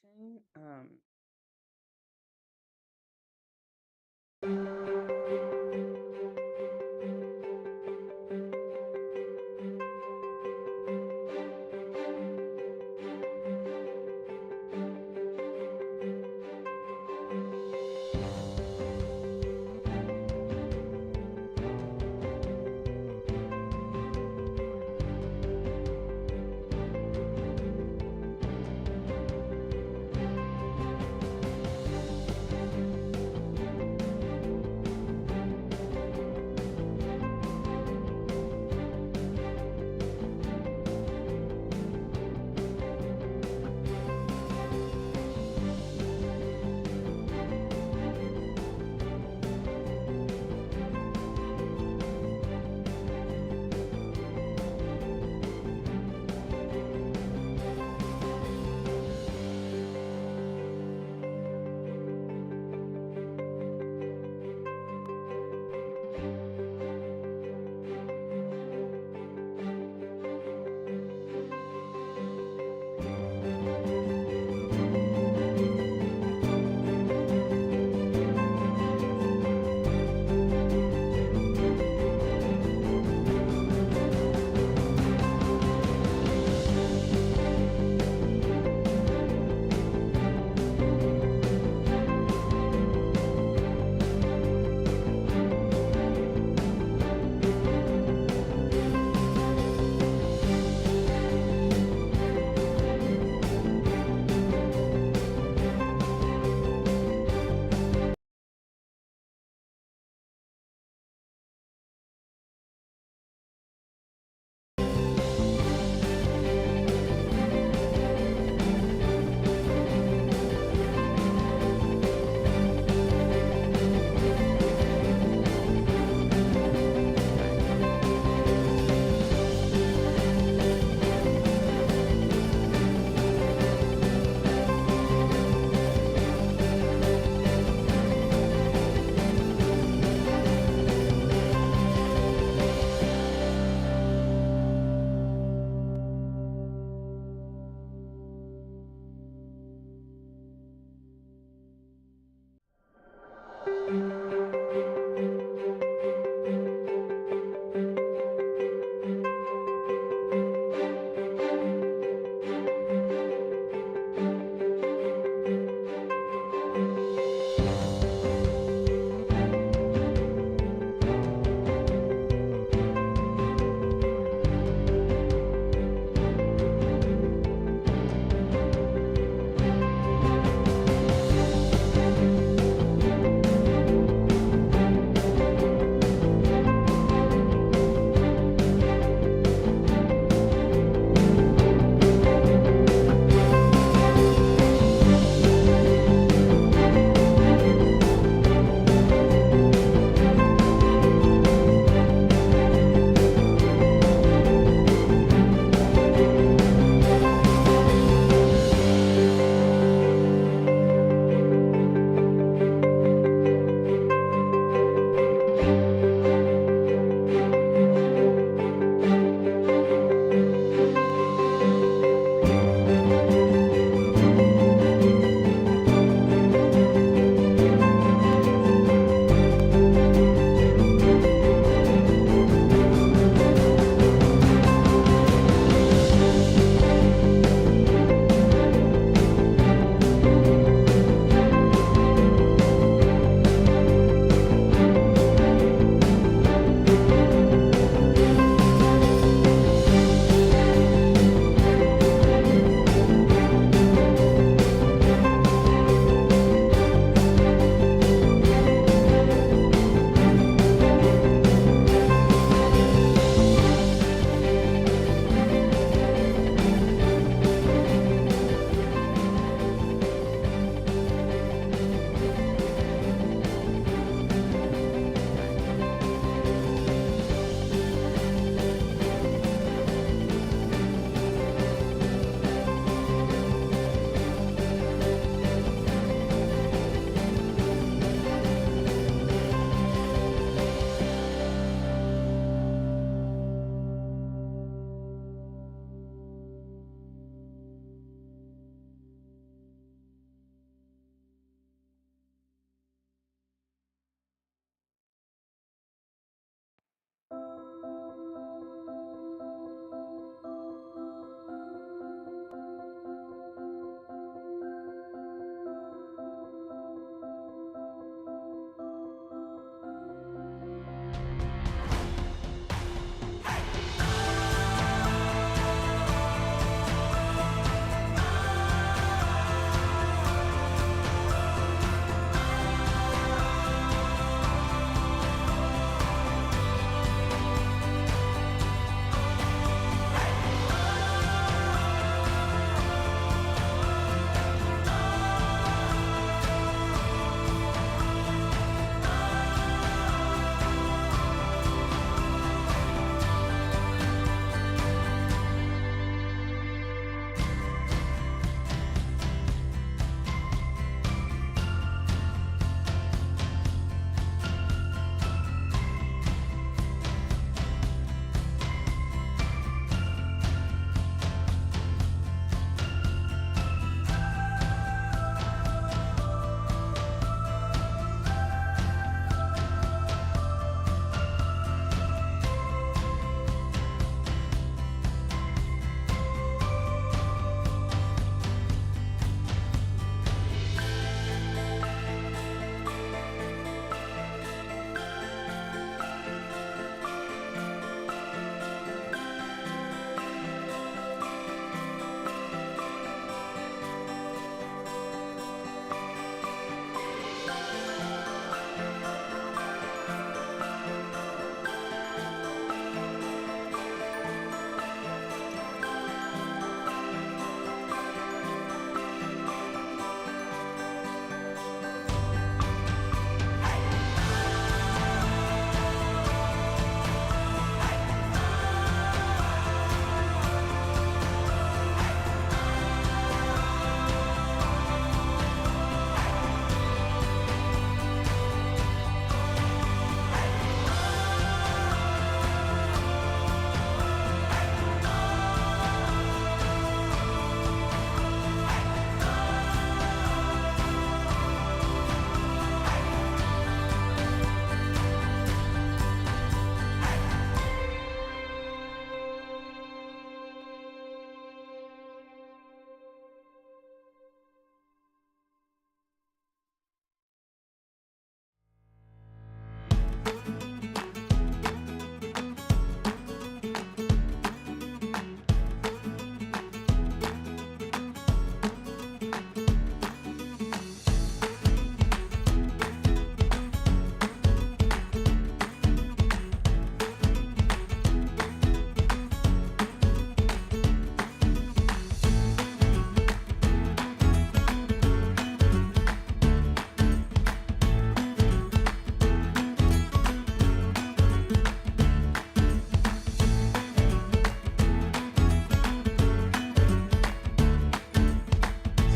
conversation.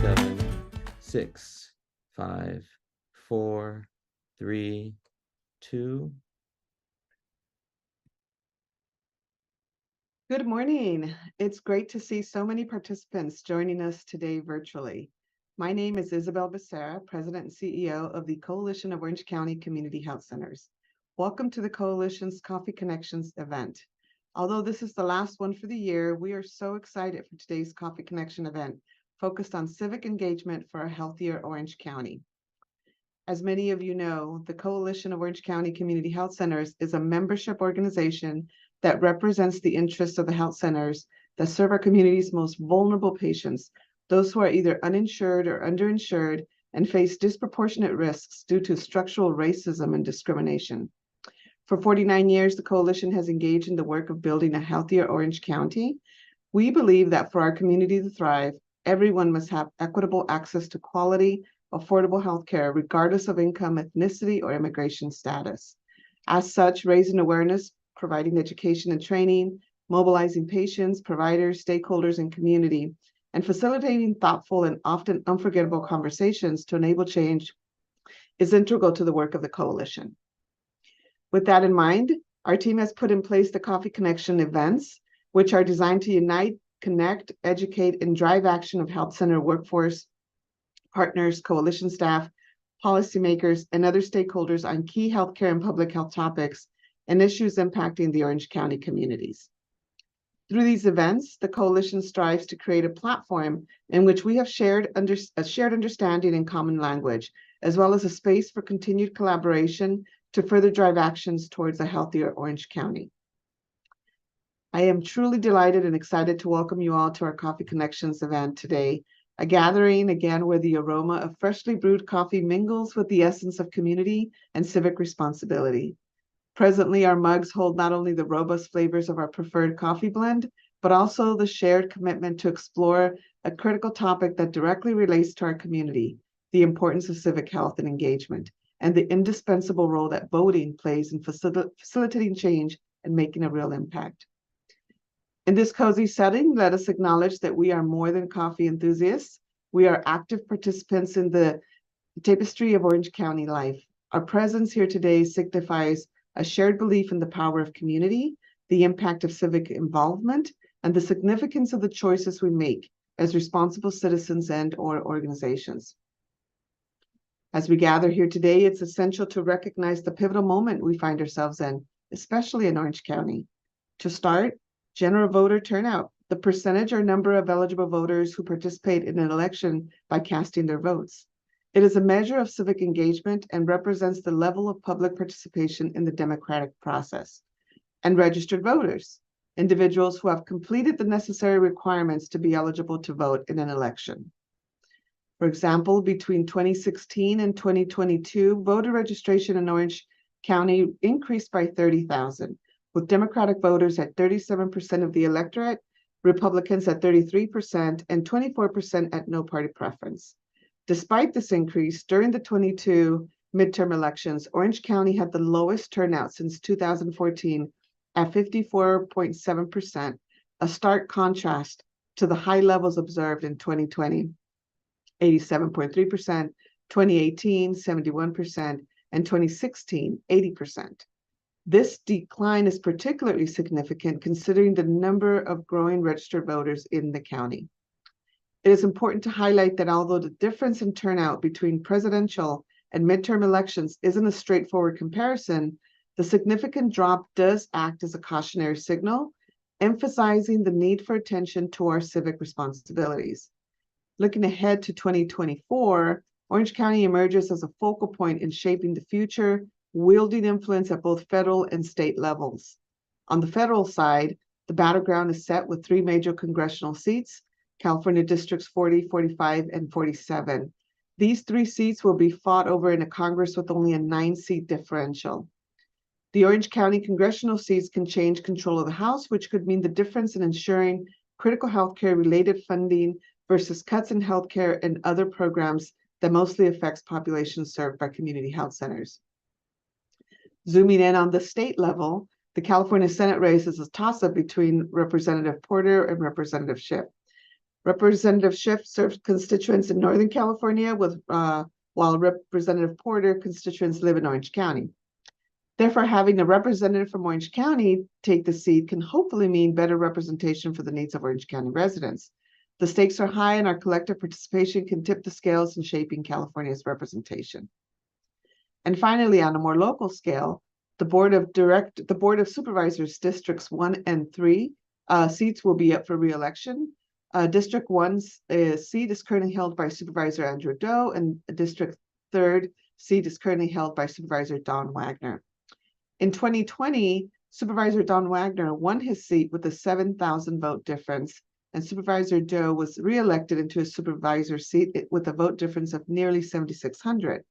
7, 6, 5, 4, 3, 2. Good morning. It's great to see so many participants joining us today virtually. My name is Isabel Becerra, President and CEO of the Coalition of Orange County Community Health Centers. Welcome to the Coalition's Coffee Connections event. Although this is the last one for the year, we are so excited for today's Coffee Connection event, focused on civic engagement for a healthier Orange County. As many of you know, the Coalition of Orange County Community Health Centers is a membership organization that represents the interests of the health centers that serve our community's most vulnerable patients, those who are either uninsured or underinsured and face disproportionate risks due to structural racism and discrimination. For 49 years, the Coalition has engaged in the work of building a healthier Orange County. We believe that for our community to thrive, everyone must have equitable access to quality, affordable health care, regardless of income, ethnicity, or immigration status. As such, raising awareness, providing education and training, mobilizing patients, providers, stakeholders, and community, and facilitating thoughtful and often unforgettable conversations to enable change is integral to the work of the Coalition. With that in mind, our team has put in place the Coffee Connection events, which are designed to unite, connect, educate, and drive action of health center workforce, partners, coalition staff, policymakers, and other stakeholders on key healthcare and public health topics and issues impacting the Orange County communities. Through these events, the Coalition strives to create a platform in which we have a shared understanding and common language, as well as a space for continued collaboration to further drive actions towards a healthier Orange County. I am truly delighted and excited to welcome you all to our Coffee Connections event today, a gathering again where the aroma of freshly brewed coffee mingles with the essence of community and civic responsibility. Presently, our mugs hold not only the robust flavors of our preferred coffee blend, but also the shared commitment to explore a critical topic that directly relates to our community, the importance of civic health and engagement, and the indispensable role that voting plays in facilitating change and making a real impact. In this cozy setting, let us acknowledge that we are more than coffee enthusiasts. We are active participants in the tapestry of Orange County life. Our presence here today signifies a shared belief in the power of community, the impact of civic involvement, and the significance of the choices we make as responsible citizens and/or organizations. As we gather here today, it's essential to recognize the pivotal moment we find ourselves in, especially in Orange County. To start, general voter turnout, the percentage or number of eligible voters who participate in an election by casting their votes. It is a measure of civic engagement and represents the level of public participation in the democratic process. And registered voters, individuals who have completed the necessary requirements to be eligible to vote in an election. For example, between 2016 and 2022, voter registration in Orange County increased by 30,000, with Democratic voters at 37% of the electorate, Republicans at 33%, and 24% at no party preference. Despite this increase, during the 22 midterm elections, Orange County had the lowest turnout since 2014 at 54.7%, a stark contrast to the high levels observed in 2020, 87.3%, 2018, 71%, and 2016, 80%. This decline is particularly significant considering the number of growing registered voters in the county. It is important to highlight that although the difference in turnout between presidential and midterm elections isn't a straightforward comparison, the significant drop does act as a cautionary signal, emphasizing the need for attention to our civic responsibilities. Looking ahead to 2024, Orange County emerges as a focal point in shaping the future, wielding influence at both federal and state levels. On the federal side, the battleground is set with 3 major congressional seats, California Districts 40, 45, and 47. These 3 seats will be fought over in a Congress with only a 9-seat differential. The Orange County congressional seats can change control of the House, which could mean the difference in ensuring critical healthcare related funding versus cuts in healthcare and other programs that mostly affects populations served by community health centers. Zooming in on the state level, the California Senate race is a toss-up between Representative Porter and Representative Schiff. Representative Schiff serves constituents in Northern California, while Representative Porter constituents live in Orange County. Therefore, having a representative from Orange County take the seat can hopefully mean better representation for the needs of Orange County residents. The stakes are high, and our collective participation can tip the scales in shaping California's representation. And finally, on a more local scale, the Board of Supervisors Districts 1 and 3 seats will be up for re-election. District 1's seat is currently held by Supervisor Andrew Doe, and District 3rd seat is currently held by Supervisor Don Wagner. In 2020, Supervisor Don Wagner won his seat with a 7,000 vote difference, and Supervisor Doe was re-elected into a supervisor seat with a vote difference of nearly 7,600.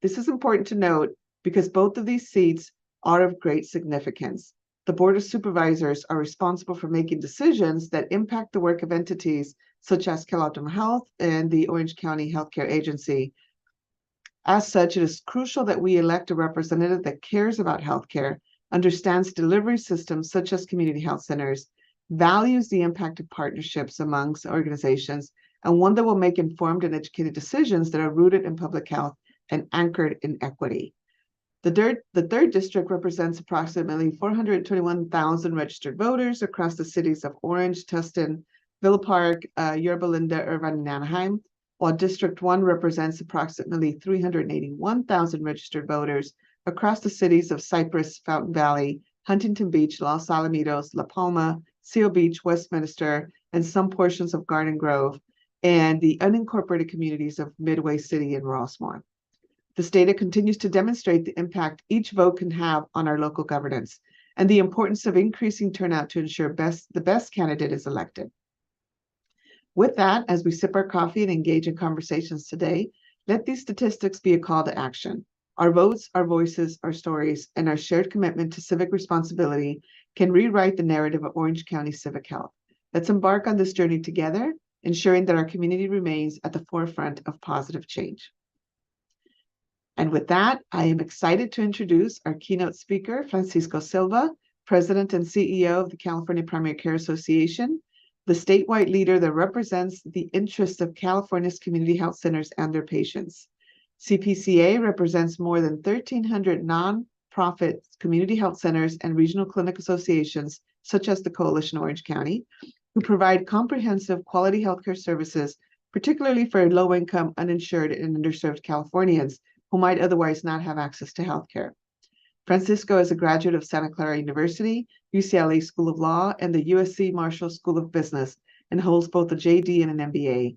This is important to note because both of these seats are of great significance. The Board of Supervisors are responsible for making decisions that impact the work of entities such as CalOptima Health and the Orange County Healthcare Agency. As such, it is crucial that we elect a representative that cares about healthcare, understands delivery systems such as community health centers, values the impact of partnerships amongst organizations, and one that will make informed and educated decisions that are rooted in public health and anchored in equity. The third district represents approximately 421,000 registered voters across the cities of Orange, Tustin, Villa Park, Yorba Linda, Irvine, and Anaheim, while District 1 represents approximately 381,000 registered voters across the cities of Cypress, Fountain Valley, Huntington Beach, Los Alamitos, La Palma, Seal Beach, Westminster, and some portions of Garden Grove, and the unincorporated communities of Midway City and Rossmore. This data continues to demonstrate the impact each vote can have on our local governance and the importance of increasing turnout to ensure the best candidate is elected. With that, as we sip our coffee and engage in conversations today, let these statistics be a call to action. Our votes, our voices, our stories, and our shared commitment to civic responsibility can rewrite the narrative of Orange County civic health. Let's embark on this journey together, ensuring that our community remains at the forefront of positive change. And with that, I am excited to introduce our keynote speaker, Francisco Silva, President and CEO of the California Primary Care Association, the statewide leader that represents the interests of California's community health centers and their patients. CPCA represents more than 1,300 nonprofit community health centers and regional clinic associations, such as the Coalition Orange County, who provide comprehensive quality healthcare services, particularly for low-income, uninsured, and underserved Californians who might otherwise not have access to healthcare. Francisco is a graduate of Santa Clara University, UCLA School of Law, and the USC Marshall School of Business, and holds both a JD and an MBA.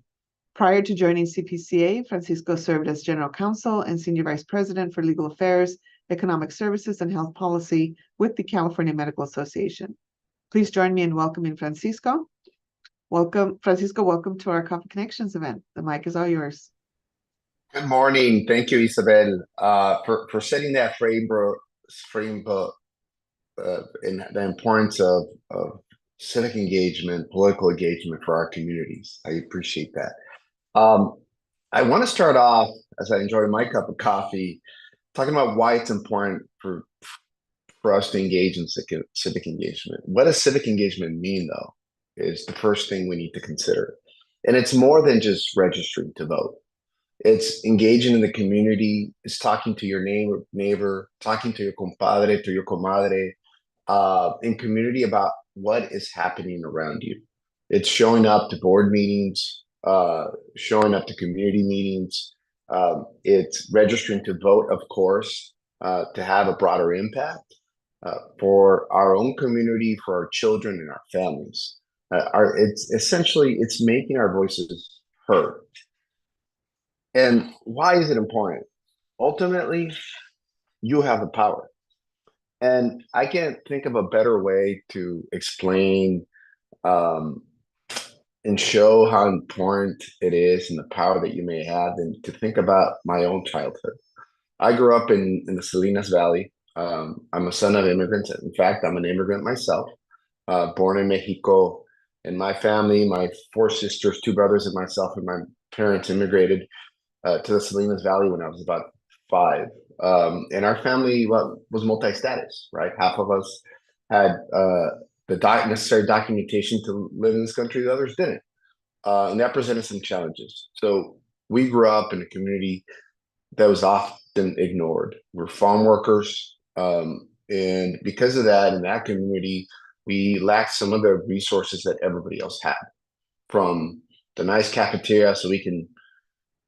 Prior to joining CPCA, Francisco served as General Counsel and Senior Vice President for Legal Affairs, Economic Services, and Health Policy with the California Medical Association. Please join me in welcoming Francisco. Francisco, welcome to our Coffee Connections event. The mic is all yours. Good morning. Thank you, Isabel, for setting that frame and the importance of civic engagement, political engagement for our communities. I appreciate that. I want to start off, as I enjoy my cup of coffee, talking about why it's important for us to engage in civic engagement. What does civic engagement mean, though, is the first thing we need to consider. And it's more than just registering to vote. It's engaging in the community. It's talking to your neighbor, talking to your compadre, to your comadre, in community about what is happening around you. It's showing up to board meetings, showing up to community meetings. It's registering to vote, of course, to have a broader impact for our own community, for our children and our families. It's making our voices heard. And why is it important? Ultimately, you have the power. And I can't think of a better way to explain and show how important it is and the power that you may have than to think about my own childhood. I grew up in the Salinas Valley. I'm a son of immigrants. In fact, I'm an immigrant myself, born in Mexico. And my family, my 4 sisters, 2 brothers, and myself and my parents immigrated to the Salinas Valley when I was about 5. And our family was multi-status, right? Half of us had the necessary documentation to live in this country, the others didn't. and that presented some challenges. So we grew up in a community that was often ignored. We're farm workers, and because of that, in that community, we lacked some of the resources that everybody else had, from the nice cafeteria so we can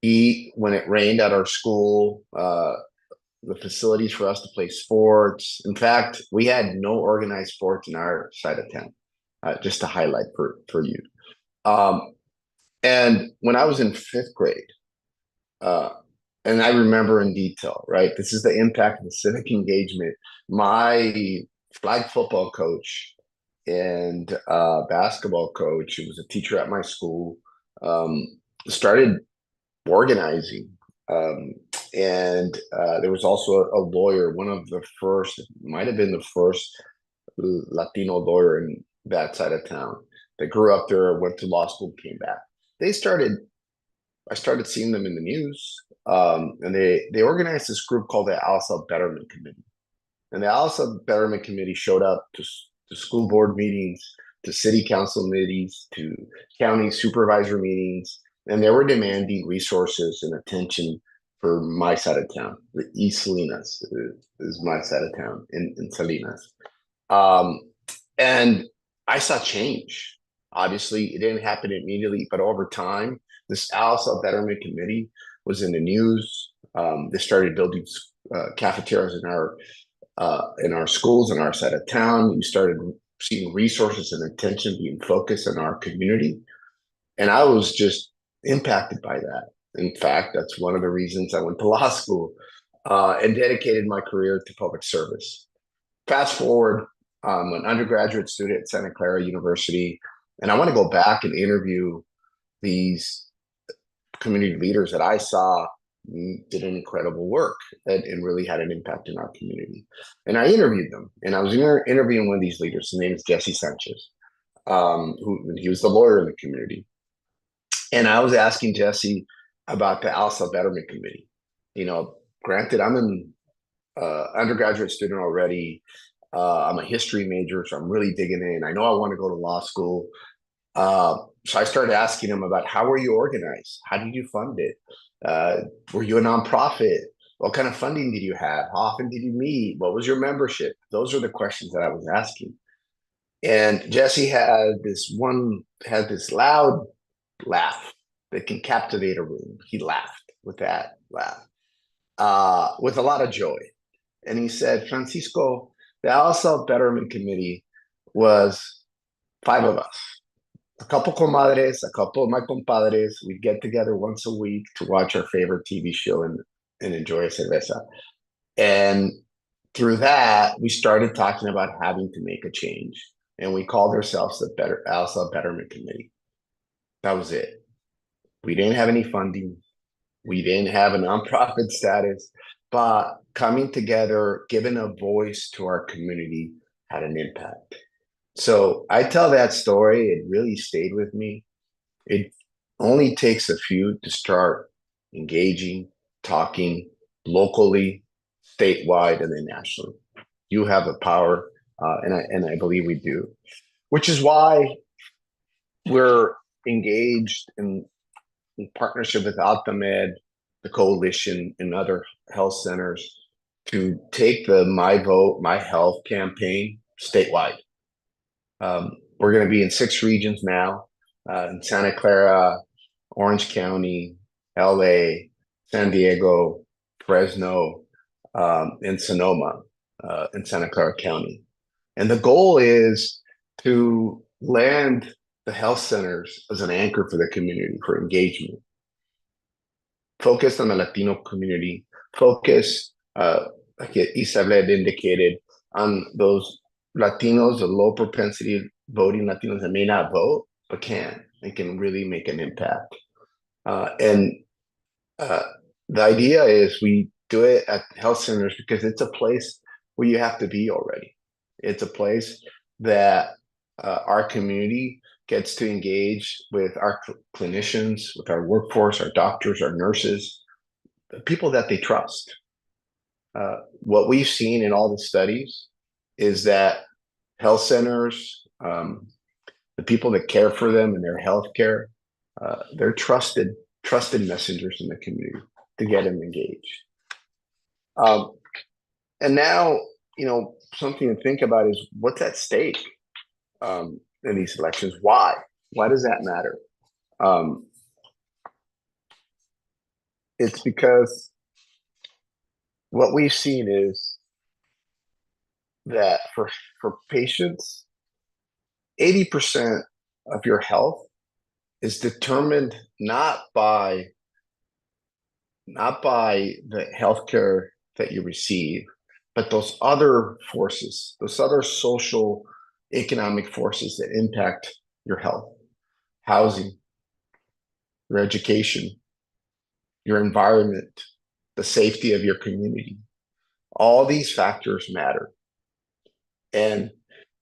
eat when it rained at our school, the facilities for us to play sports. In fact, we had no organized sports in our side of town, just to highlight for you. Um, and when I was in fifth grade, uh, and I remember in detail, right? This is the impact of the civic engagement. My flag football coach and basketball coach, who was a teacher at my school, um, started organizing. Um, and there was also a lawyer, one of the first, might have been the first Latino lawyer in that side of town that grew up there, went to law school, came back. They started, I started seeing them in the news, and they organized this group called the Alsa Betterment Committee. And the Alsa Betterment Committee showed up to school board meetings, to city council meetings, to county supervisor meetings, and they were demanding resources and attention for my side of town. The East Salinas is my side of town in Salinas. Um, and I saw change. Obviously, it didn't happen immediately, but over time, this Alsa Betterment Committee was in the news. They started building cafeterias in our schools in our side of town. We started seeing resources and attention being focused in our community, and I was just impacted by that. In fact, that's one of the reasons I went to law school and dedicated my career to public service. Fast forward, I'm an undergraduate student at Santa Clara University, and I want to go back and interview these community leaders that I saw did an incredible work and really had an impact in our community. And I interviewed them, and I was interviewing one of these leaders. His name is Jesse Sanchez, who he was the lawyer in the community. And I was asking Jesse about the Alsa Betterment Committee. You know, granted, I'm an undergraduate student already. I'm a history major, so I'm really digging in. I know I want to go to law school. So I started asking him about how were you organized? How did you fund it? Were you a nonprofit? What kind of funding did you have? How often did you meet? What was your membership? Those are the questions that I was asking. And Jesse had this loud laugh that can captivate a room. He laughed with that laugh, with a lot of joy. And he said, Francisco, the Alsa Betterment Committee was 5 of us. A couple comadres, a couple of my compadres. We'd get together once a week to watch our favorite TV show and enjoy a cerveza. And through that, we started talking about having to make a change. And we called ourselves the Alsa Betterment Committee. That was it. We didn't have any funding. We didn't have a nonprofit status, but coming together, giving a voice to our community had an impact. So I tell that story. It really stayed with me. It only takes a few to start engaging, talking locally, statewide, and then nationally. You have the power, and I believe we do, which is why we're engaged in partnership with AltaMed, the coalition, and other health centers to take the My Vote, My Health campaign statewide. We're going to be in 6 regions now, in Santa Clara, Orange County, LA, San Diego, Fresno, and Sonoma, in Santa Clara County. And the goal is to land the health centers as an anchor for the community for engagement. Focus on the Latino community, focus, like Isabel indicated, on those Latinos, the low propensity voting Latinos that may not vote, but can and can really make an impact. And the idea is we do it at health centers because it's a place where you have to be already. It's a place that our community gets to engage with our clinicians, with our workforce, our doctors, our nurses, the people that they trust. What we've seen in all the studies is that health centers, the people that care for them and their health care, They're trusted messengers in the community to get them engaged. And now, something to think about is what's at stake in these elections. Why? Why does that matter? It's because what we've seen is that for patients, 80% of your health is determined not by the healthcare that you receive, but those other forces, those other social, economic forces that impact your health, housing, your education, your environment, the safety of your community. All these factors matter. And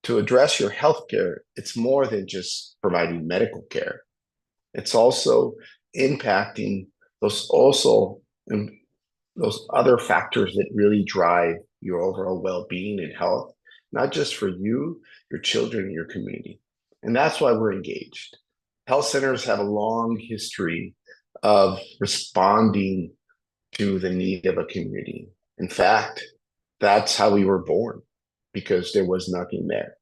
to address your healthcare, it's more than just providing medical care. It's also impacting those other factors that really drive your overall well-being and health, not just for you, your children, and your community. And that's why we're engaged. Health centers have a long history of responding to the need of a community. In fact, that's how we were born, because there was nothing there.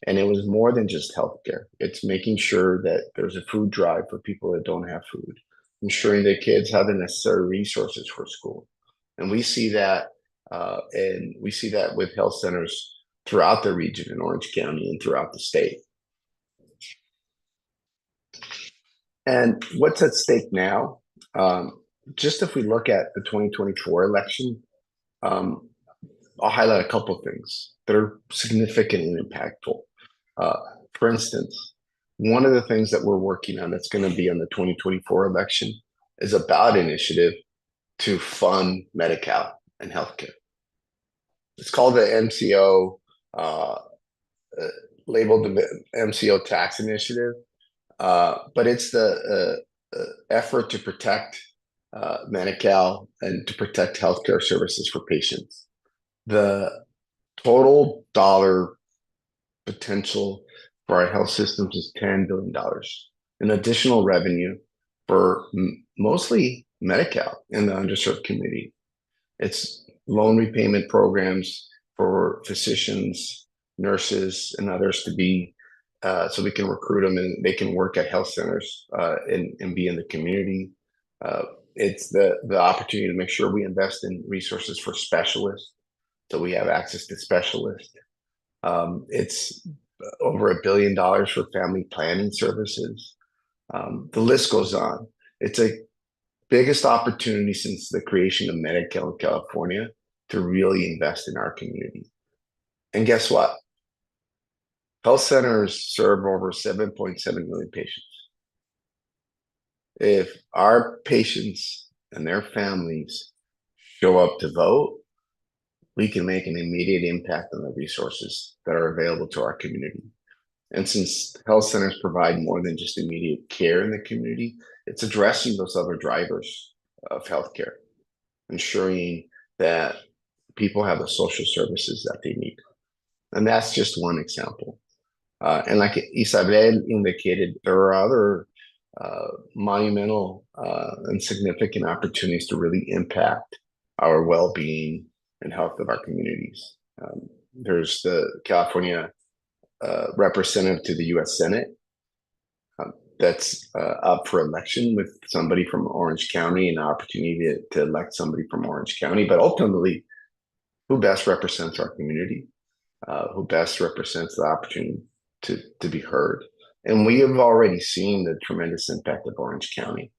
And it was more than just healthcare. It's making sure that there's a food drive for people that don't have food, ensuring that kids have the necessary resources for school. And we see that, with health centers throughout the region in Orange County and throughout the state. And what's at stake now? Just if we look at the 2024 election, I'll highlight a couple of things that are significant and impactful. For instance, one of the things that we're working on that's going to be on the 2024 election is a ballot initiative to fund Medi-Cal and healthcare. It's called the MCO, labeled the MCO tax initiative, but it's the effort to protect Medi-Cal and to protect healthcare services for patients. The total dollar potential for our health systems is $10 billion in additional revenue for mostly Medi-Cal in the underserved community. It's loan repayment programs for physicians, nurses, and others to be so we can recruit them and they can work at health centers and be in the community. It's the opportunity to make sure we invest in resources for specialists, so we have access to specialists. It's over $1 billion for family planning services. The list goes on. It's a biggest opportunity since the creation of Medi-Cal in California to really invest in our community. And guess what? Health centers serve over 7.7 million patients. If our patients and their families show up to vote, we can make an immediate impact on the resources that are available to our community. And since health centers provide more than just immediate care in the community, it's addressing those other drivers of healthcare, ensuring that people have the social services that they need. And that's just one example. And like Isabel indicated, there are other monumental and significant opportunities to really impact our well-being and health of our communities. There's the California representative to the U.S. Senate that's up for election with somebody from Orange County, an opportunity to elect somebody from Orange County. But ultimately, who best represents our community? Who best represents the opportunity to be heard? And we have already seen the tremendous impact of Orange County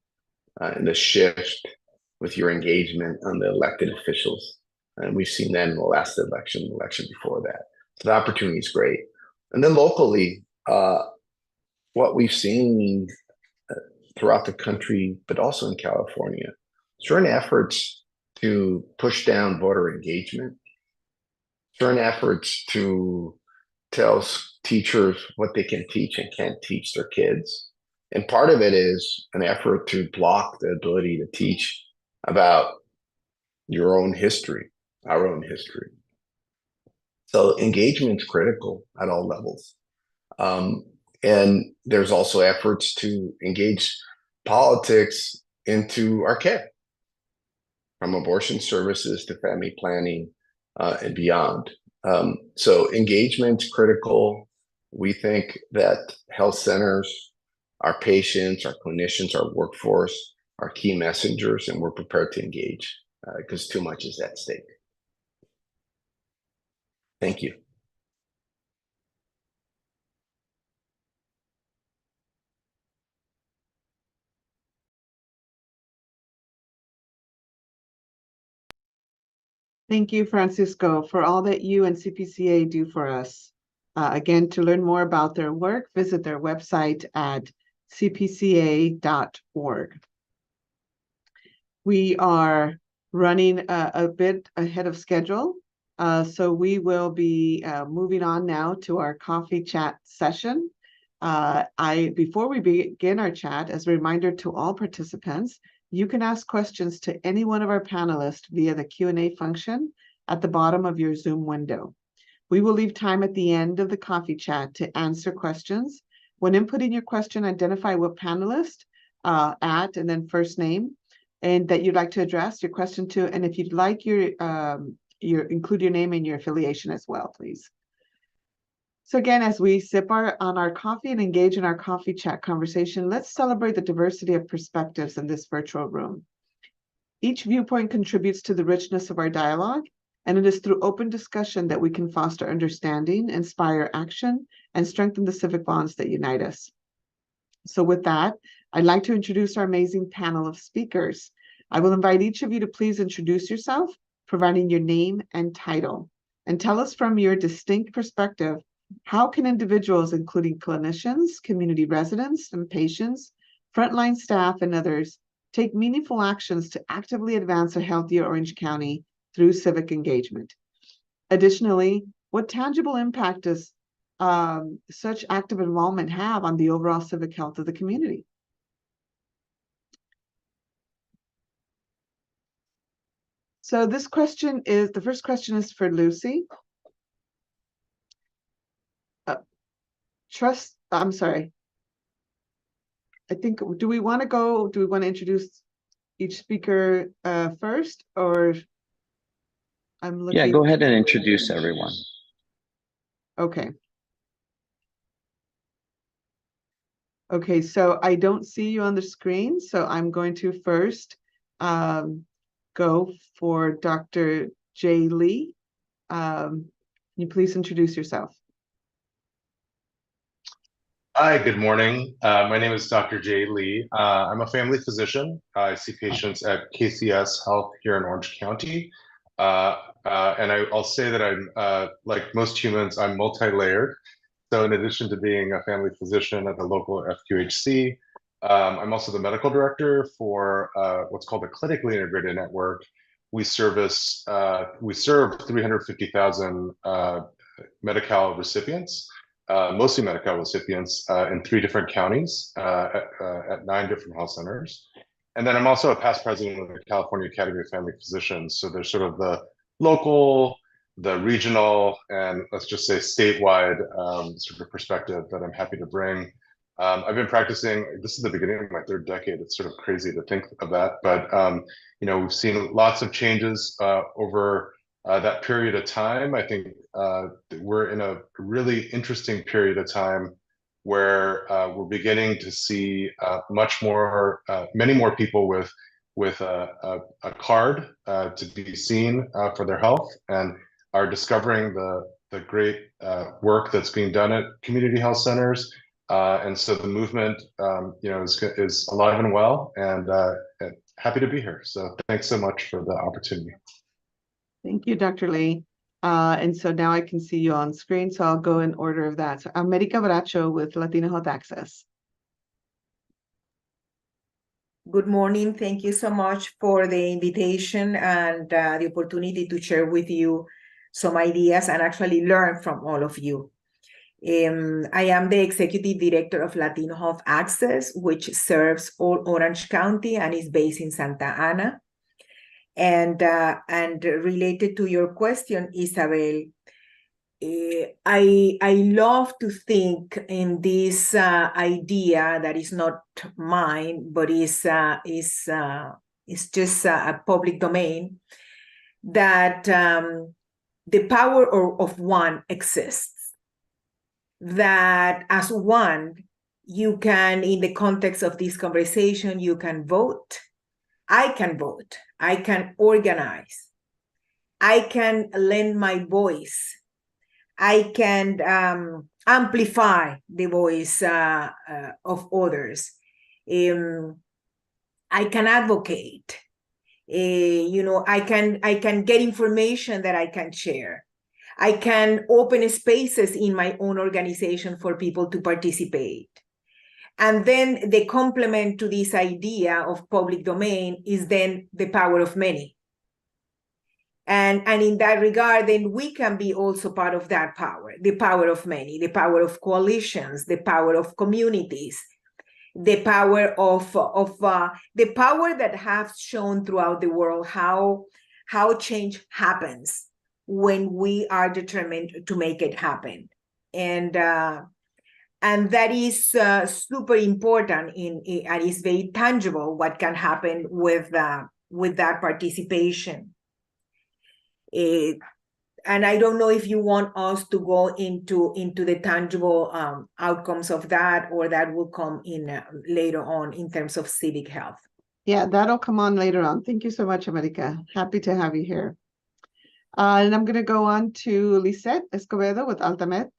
and the shift with your engagement on the elected officials. And we've seen that in the last election, the election before that. So the opportunity is great. And then locally, what we've seen throughout the country, but also in California, certain efforts to push down voter engagement, certain efforts to tell teachers what they can teach and can't teach their kids. And part of it is an effort to block the ability to teach about your own history, our own history. So engagement's critical at all levels. And there's also efforts to engage politics into our care, from abortion services to family planning and beyond. So engagement's critical. We think that health centers, our patients, our clinicians, our workforce are key messengers, and we're prepared to engage because too much is at stake. Thank you. Thank you, Francisco, for all that you and CPCA do for us. Again, to learn more about their work, visit their website at cpca.org. We are running a bit ahead of schedule, so we will be moving on now to our coffee chat session. Before we begin our chat, as a reminder to all participants, you can ask questions to any one of our panelists via the Q&A function at the bottom of your Zoom window. We will leave time at the end of the coffee chat to answer questions. When inputting your question, identify what panelist at and then first name and that you'd like to address your question to, and if you'd like include your name and your affiliation as well, please. So again, as we sip on our coffee and engage in our coffee chat conversation, let's celebrate the diversity of perspectives in this virtual room. Each viewpoint contributes to the richness of our dialogue, and it is through open discussion that we can foster understanding, inspire action, and strengthen the civic bonds that unite us. So with that, I'd like to introduce our amazing panel of speakers. I will invite each of you to please introduce yourself, providing your name and title, and tell us from your distinct perspective, how can individuals, including clinicians, community residents, and patients, frontline staff, and others, take meaningful actions to actively advance a healthier Orange County through civic engagement? Additionally, what tangible impact does such active involvement have on the overall civic health of the community? So the first question is for Lucy. I'm sorry. I think, do we want to introduce each speaker first, or I'm looking? Yeah, go ahead and introduce everyone. Okay. Okay, so I don't see you on the screen, so I'm going to first go for Dr. Jay Lee. Can you please introduce yourself? Hi, good morning. My name is Dr. Jay Lee. I'm a family physician. I see patients at KCS Health here in Orange County. And I'll say that I'm, like most humans, I'm multi-layered. So in addition to being a family physician at the local FQHC, I'm also the medical director for what's called a clinically integrated network. We serve 350,000 Medi-Cal recipients, mostly Medi-Cal recipients in 3 different counties at 9 different health centers. And then I'm also a past president of the California Academy of Family Physicians. So there's sort of the local, the regional, and let's just say statewide sort of perspective that I'm happy to bring. I've been practicing, this is the beginning of my 3rd decade. It's sort of crazy to think of that, but we've seen lots of changes over that period of time. I think we're in a really interesting period of time where we're beginning to see many more people with a card to be seen for their health, and are discovering the great work that's being done at community health centers. And so the movement, is alive and well, and happy to be here. So thanks so much for the opportunity. Thank you, Dr. Lee. And so now I can see you on screen, so I'll go in order of that. So America Bracho with Latino Health Access. Good morning. Thank you so much for the invitation and the opportunity to share with you some ideas and actually learn from all of you. I am the Executive Director of Latino Health Access, which serves all Orange County and is based in Santa Ana. And related to your question, Isabel, I love to think in this idea that is not mine, but is just a public domain, that the power of one exists. That as one, you can, in the context of this conversation, you can vote. I can vote. I can organize. I can lend my voice. I can amplify the voice of others. I can advocate. I can get information that I can share. I can open spaces in my own organization for people to participate. And then the complement to this idea of public domain is then the power of many. And in that regard, then we can be also part of that power, the power of many, the power of coalitions, the power of communities, the power of the power that has shown throughout the world how change happens when we are determined to make it happen. And that is super important and is very tangible what can happen with that participation. And I don't know if you want us to go into the tangible outcomes of that, or that will come in later on in terms of civic health. Yeah, that'll come on later on. Thank you so much, America. Happy to have you here. And I'm going to go on to Lisette Escobedo with Altamed.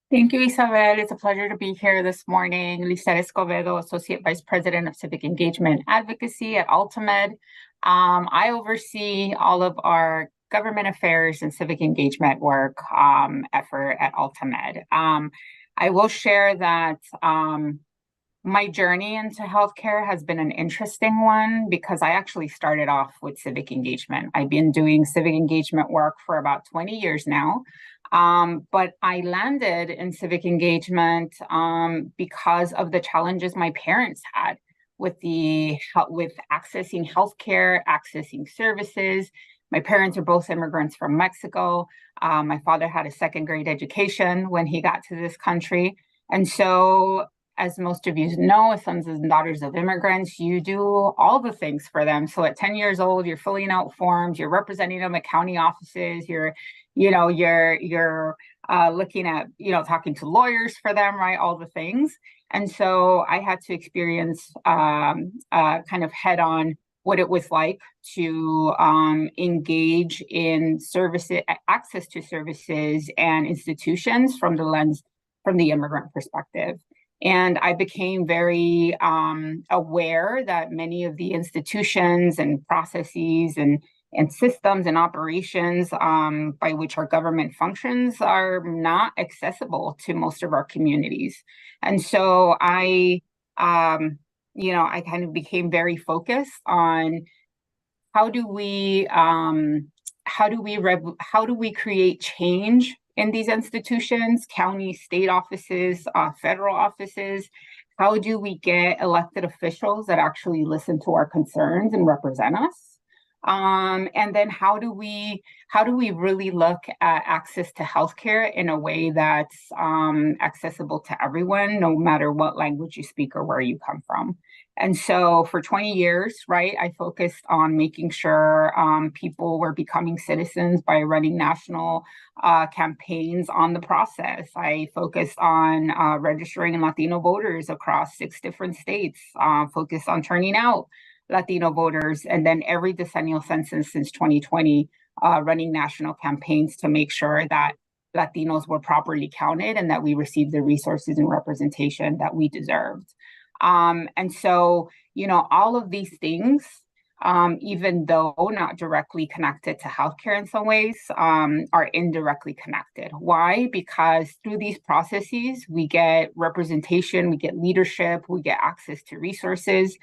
Thank you, Isabel. It's a pleasure to be here this morning. Lisette Escobedo, Associate Vice President of Civic Engagement Advocacy at Altamed. I oversee all of our government affairs and civic engagement work effort at Altamed. I will share that my journey into healthcare has been an interesting one, because I actually started off with civic engagement. I've been doing civic engagement work for about 20 years now. But I landed in civic engagement because of the challenges my parents had with accessing healthcare, accessing services. My parents are both immigrants from Mexico. My father had a second-grade education when he got to this country. And so, as most of you know, as sons and daughters of immigrants, you do all the things for them. So at 10 years old, you're filling out forms, you're representing them at county offices, you're looking at, talking to lawyers for them, right? All the things. And so I had to experience kind of head on what it was like to engage in services, access to services and institutions from the immigrant perspective. And I became very aware that many of the institutions and processes and systems and operations by which our government functions are not accessible to most of our communities. And so I kind of became very focused on how do we create change in these institutions, county, state offices, federal offices. How do we get elected officials that actually listen to our concerns and represent us? And then how do we really look at access to healthcare in a way that's accessible to everyone, no matter what language you speak or where you come from? And so for 20 years, right, I focused on making sure people were becoming citizens by running national campaigns on the process. I focused on registering Latino voters across 6 different states, focused on turning out Latino voters, and then every decennial census since 2020, running national campaigns to make sure that Latinos were properly counted and that we received the resources and representation that we deserved. And so, all of these things, even though not directly connected to healthcare in some ways, are indirectly connected. Why? Because through these processes, we get representation, we get leadership, we get access to resources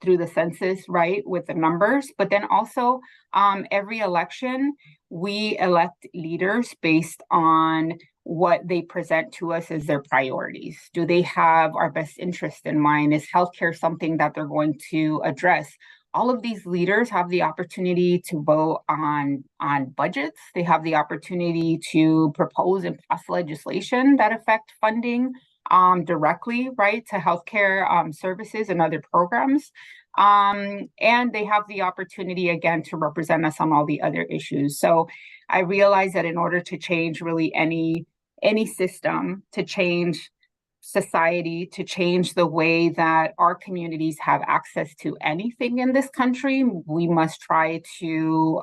through the census, right, with the numbers. But then also, every election, we elect leaders based on what they present to us as their priorities. Do they have our best interest in mind? Is healthcare something that they're going to address? all of these leaders have the opportunity to vote on budgets. They have the opportunity to propose and pass legislation that affect funding directly, right, to healthcare services and other programs. And they have the opportunity, again, to represent us on all the other issues. So I realize that in order to change really any system, to change society, to change the way that our communities have access to anything in this country, we must try to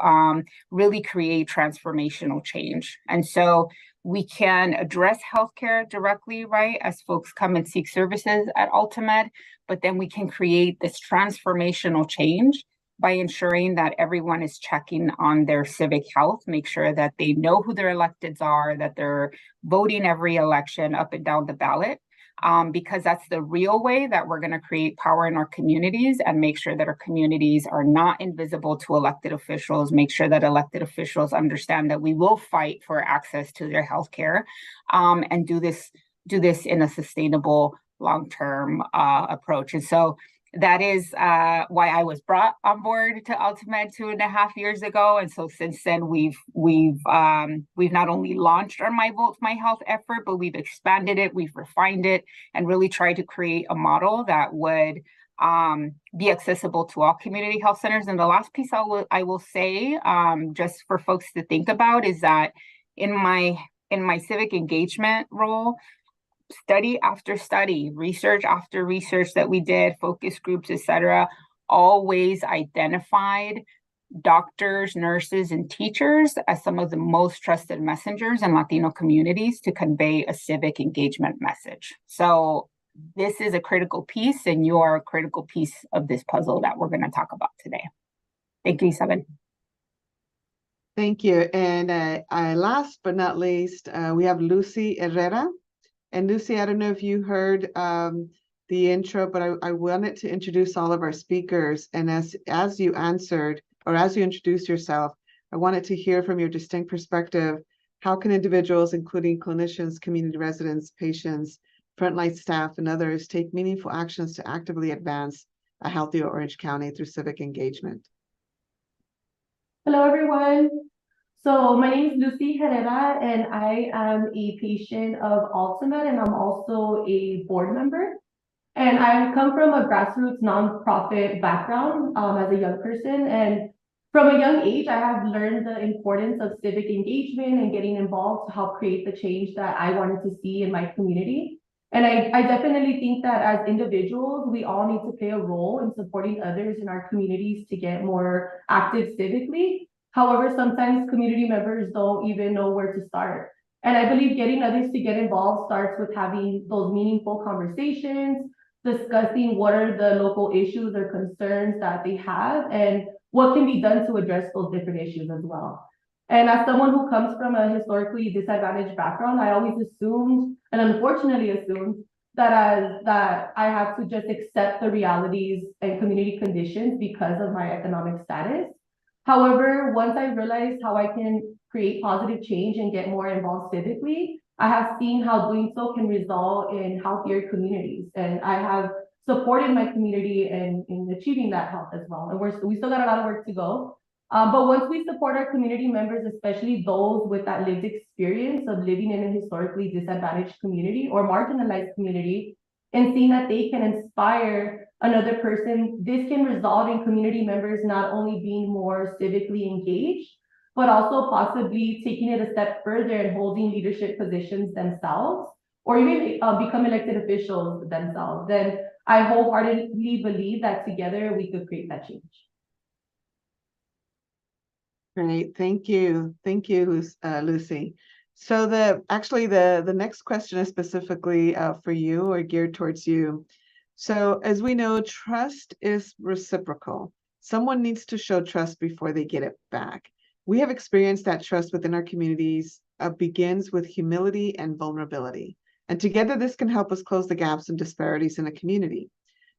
really create transformational change. And so we can address healthcare directly, right, as folks come and seek services at UltiMed, but then we can create this transformational change by ensuring that everyone is checking on their civic health, make sure that they know who their electeds are, that they're voting every election up and down the ballot. Because that's the real way that we're going to create power in our communities and make sure that our communities are not invisible to elected officials, make sure that elected officials understand that we will fight for access to their health care, and do this in a sustainable long-term approach. And so that is why I was brought on board to UltiMed 2.5 years ago. And so since then, we've not only launched our My Vote My Health effort, but we've expanded it, we've refined it, and really tried to create a model that would be accessible to all community health centers. And the last piece I will say, just for folks to think about, is that in my civic engagement role, study after study, research after research that we did, focus groups, etc., always identified doctors, nurses, and teachers as some of the most trusted messengers in Latino communities to convey a civic engagement message. So this is a critical piece, and you are a critical piece of this puzzle that we're going to talk about today. Thank you, Isabel. Thank you. And last but not least, we have Lucy Herrera. And Lucy, I don't know if you heard the intro, but I wanted to introduce all of our speakers. And as you answered, or as you introduced yourself, I wanted to hear from your distinct perspective, how can individuals, including clinicians, community residents, patients, frontline staff, and others take meaningful actions to actively advance a healthier Orange County through civic engagement? Hello, everyone. So my name is Lucy Herrera, and I am a patient of UltiMed, and I'm also a board member. And I come from a grassroots nonprofit background as a young person. And from a young age, I have learned the importance of civic engagement and getting involved to help create the change that I wanted to see in my community. And I definitely think that as individuals, we all need to play a role in supporting others in our communities to get more active civically. However, sometimes community members don't even know where to start. And I believe getting others to get involved starts with having those meaningful conversations, discussing what are the local issues or concerns that they have and what can be done to address those different issues as well. And as someone who comes from a historically disadvantaged background, I always assumed, and unfortunately assumed, that I have to just accept the realities and community conditions because of my economic status. However, once I realized how I can create positive change and get more involved civically, I have seen how doing so can result in healthier communities. And I have supported my community in achieving that health as well. And we still got a lot of work to go. But once we support our community members, especially those with that lived experience of living in a historically disadvantaged community or marginalized community, and seeing that they can inspire another person, this can result in community members not only being more civically engaged, but also possibly taking it a step further and holding leadership positions themselves, or even become elected officials themselves. Then I wholeheartedly believe that together we could create that change. Great, thank you, Lucy. So the next question is specifically for you, or geared towards you. So as we know, trust is reciprocal. Someone needs to show trust before they get it back. We have experienced that trust within our communities begins with humility and vulnerability. And together this can help us close the gaps and disparities in a community.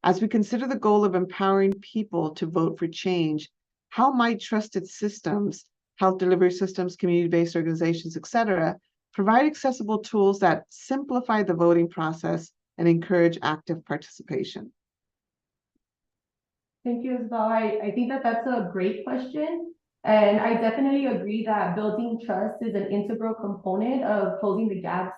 As we consider the goal of empowering people to vote for change, how might trusted systems, health delivery systems, community-based organizations, etc., provide accessible tools that simplify the voting process and encourage active participation? Thank you, Isabel. I think that that's a great question. And I definitely agree that building trust is an integral component of closing the gaps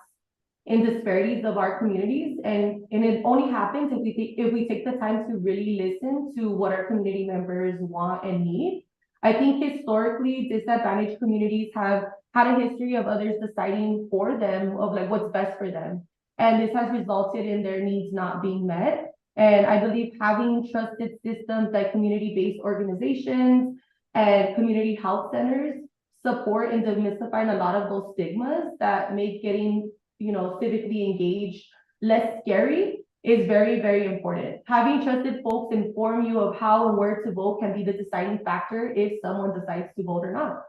in disparities of our communities. And it only happens if we take the time to really listen to what our community members want and need. I think historically, disadvantaged communities have had a history of others deciding for them of like what's best for them. And this has resulted in their needs not being met. And I believe having trusted systems like community-based organizations and community health centers support and demystifying a lot of those stigmas that make getting, civically engaged less scary is very, very important. Having trusted folks inform you of how and where to vote can be the deciding factor if someone decides to vote or not.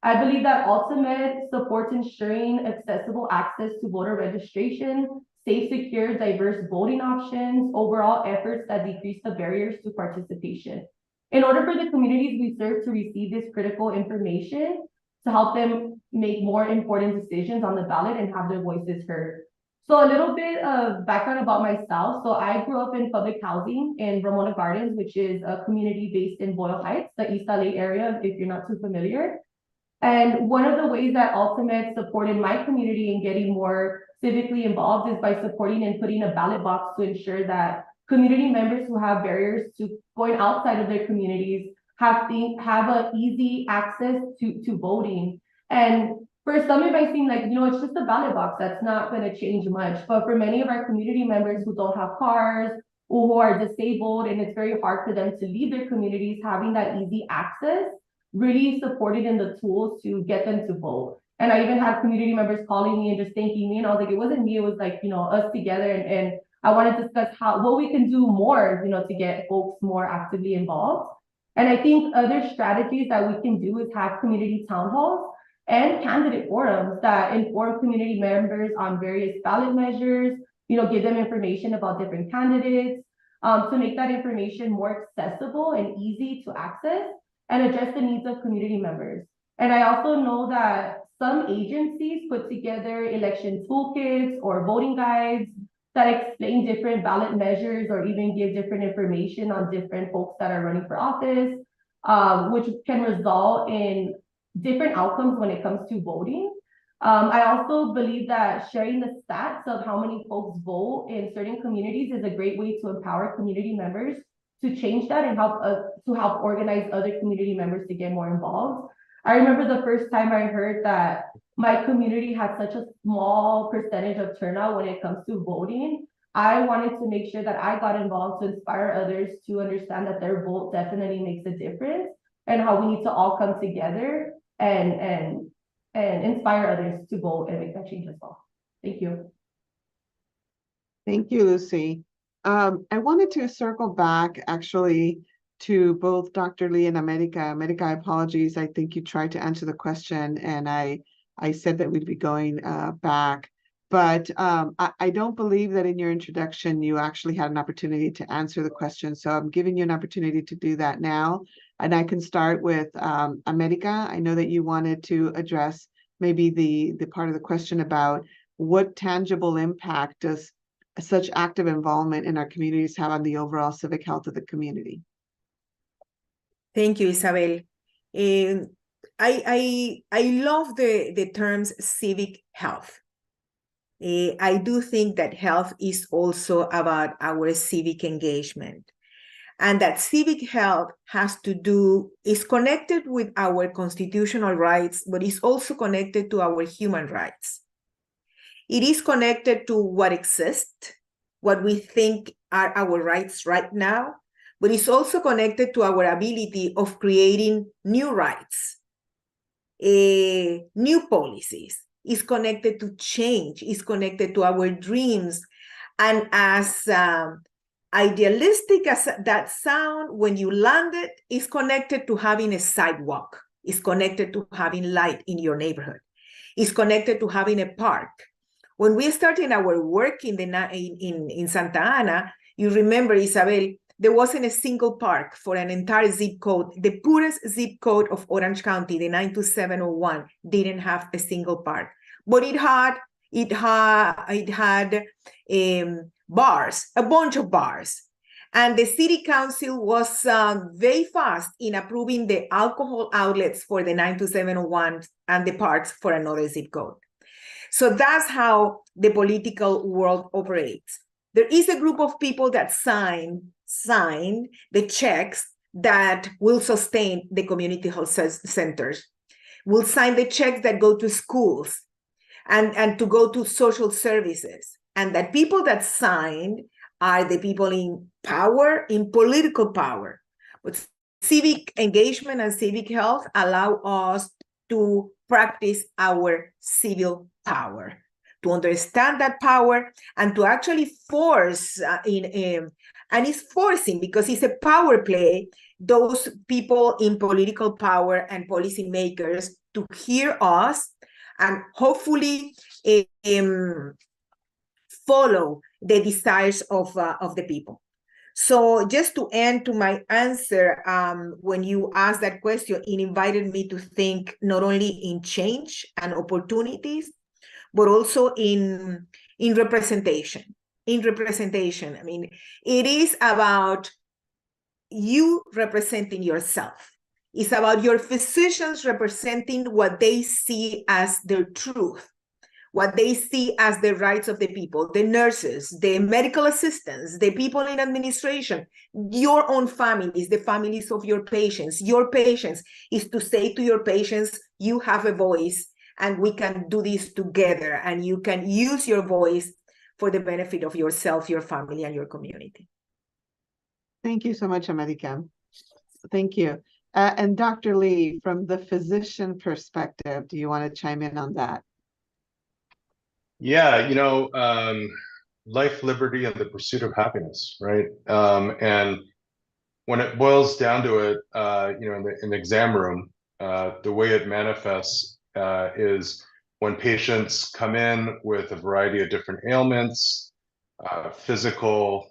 I believe that Ultimate supports ensuring accessible access to voter registration, safe, secure, diverse voting options, overall efforts that decrease the barriers to participation. In order for the communities we serve to receive this critical information, to help them make more important decisions on the ballot and have their voices heard. So a little bit of background about myself. So I grew up in public housing in Ramona Gardens, which is a community based in Boyle Heights, the East LA area, if you're not too familiar. And one of the ways that Ultimate supported my community in getting more civically involved is by supporting and putting a ballot box to ensure that community members who have barriers to going outside of their communities have an easy access to voting. And for some, it might seem like, it's just a ballot box. That's not going to change much. But for many of our community members who don't have cars or who are disabled, and it's very hard for them to leave their communities, having that easy access really supported in the tools to get them to vote. And I even had community members calling me and just thanking me. And I was like, it wasn't me, it was like, us together. And I want to discuss what we can do more, to get folks more actively involved. And I think other strategies that we can do is have community town halls and candidate forums that inform community members on various ballot measures, give them information about different candidates, to make that information more accessible and easy to access and address the needs of community members. And I also know that some agencies put together election toolkits or voting guides that explain different ballot measures or even give different information on different folks that are running for office, which can result in different outcomes when it comes to voting. I also believe that sharing the stats of how many folks vote in certain communities is a great way to empower community members to change that and help organize other community members to get more involved. I remember the first time I heard that my community had such a small percentage of turnout when it comes to voting. I wanted to make sure that I got involved to inspire others to understand that their vote definitely makes a difference and how we need to all come together and inspire others to vote and make that change as well. Thank you. Thank you, Lucy. I wanted to circle back actually to both Dr. Lee and America. America, apologies. I think you tried to answer the question and I said that we'd be going back, but I don't believe that in your introduction, you actually had an opportunity to answer the question. So I'm giving you an opportunity to do that now. And I can start with America. I know that you wanted to address maybe the part of the question about what tangible impact does such active involvement in our communities have on the overall civic health of the community. Thank you, Isabel. I love the terms civic health. I do think that health is also about our civic engagement, and that civic health is connected with our constitutional rights, but is also connected to our human rights. It is connected to what exists, what we think are our rights right now, but it's also connected to our ability of creating new rights, new policies. It's connected to change, it's connected to our dreams. And as idealistic as that sound, when you land it, it's connected to having a sidewalk. It's connected to having light in your neighborhood. It's connected to having a park. When we started our work in Santa Ana, you remember, Isabel, there wasn't a single park for an entire zip code. The poorest zip code of Orange County, the 92701, didn't have a single park. But it had bars, a bunch of bars. And the city council was very fast in approving the alcohol outlets for the 92701 and the parks for another zip code. So that's how the political world operates. There is a group of people that sign the checks that will sustain the community health centers, will sign the checks that go to schools and to go to social services. And that people that sign are the people in power, in political power. But civic engagement and civic health allow us to practice our civil power, to understand that power and to actually force and it's forcing because it's a power play, those people in political power and policymakers to hear us and hopefully follow the desires of the people. So just to end to my answer, when you asked that question, it invited me to think not only in change and opportunities, but also in representation. In representation, I mean, it is about you representing yourself. It's about your physicians representing what they see as their truth, what they see as the rights of the people, the nurses, the medical assistants, the people in administration, your own families, the families of your patients. Your patients is to say to your patients, you have a voice and we can do this together and you can use your voice for the benefit of yourself, your family, and your community. Thank you so much, America. Thank you. And Dr. Lee, from the physician perspective, do you want to chime in on that? Yeah, life, liberty, and the pursuit of happiness, right? And when it boils down to it, in the exam room, the way it manifests is when patients come in with a variety of different ailments, physical,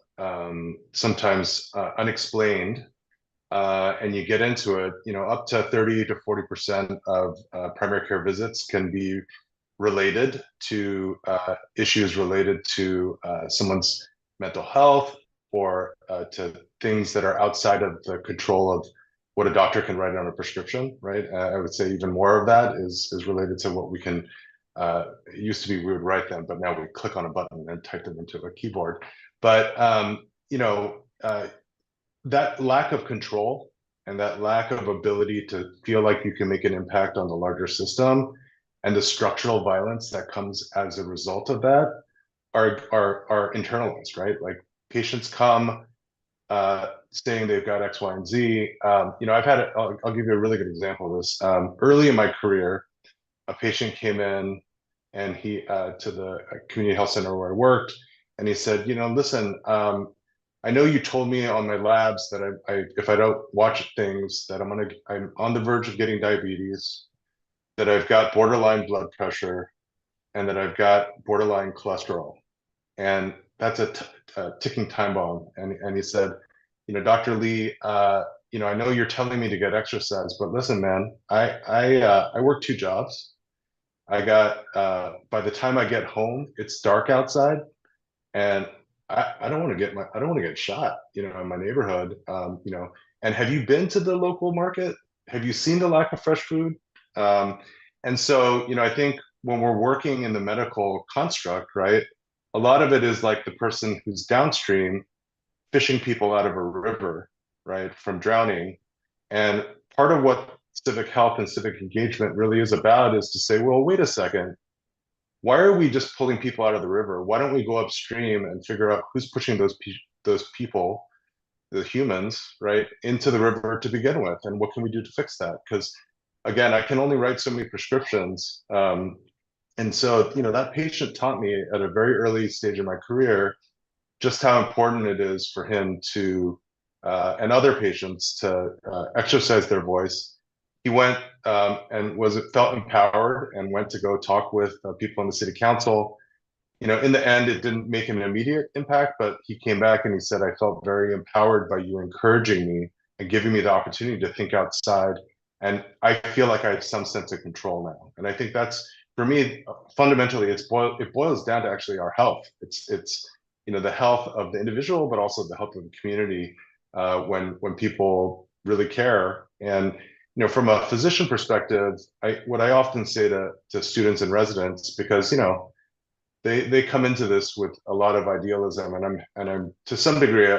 sometimes unexplained, and you get into it, up to 30 to 40% of primary care visits can be related to issues related to someone's mental health or to things that are outside of the control of what a doctor can write on a prescription, right? I would say even more of that is related to what we can, it used to be we would write them, but now we click on a button and type them into a keyboard. But, that lack of control and that lack of ability to feel like you can make an impact on the larger system and the structural violence that comes as a result of that are internalized, right? Like patients come saying they've got X, Y, and Z. I'll give you a really good example of this. Early in my career, a patient came in and he to the community health center where I worked, and he said, listen, I know you told me on my labs that if I don't watch things that I'm on the verge of getting diabetes, that I've got borderline blood pressure, and that I've got borderline cholesterol, and that's a ticking time bomb. And he said, Dr. Lee, I know you're telling me to get exercise, but listen, man, I work 2 jobs. I got by the time I get home, it's dark outside, and I don't want to get shot, in my neighborhood, And have you been to the local market? Have you seen the lack of fresh food? And so, I think when we're working in the medical construct, right, a lot of it is like the person who's downstream fishing people out of a river, right, from drowning. And part of what civic health and civic engagement really is about is to say, well, wait a second, why are we just pulling people out of the river? Why don't we go upstream and figure out who's pushing those people, the humans, right, into the river to begin with, and what can we do to fix that? Because again, I can only write so many prescriptions, and so that patient taught me at a very early stage of my career just how important it is for him to and other patients to exercise their voice. He went and felt empowered and went to go talk with people in the city council. In the end, it didn't make an immediate impact, but he came back and he said, I felt very empowered by you encouraging me and giving me the opportunity to think outside. And I feel like I have some sense of control now. And I think that's, for me, fundamentally, it boils down to actually our health. It's the health of the individual, but also the health of the community when people really care. And from a physician perspective, what I often say to students and residents, because they come into this with a lot of idealism, and I'm to some degree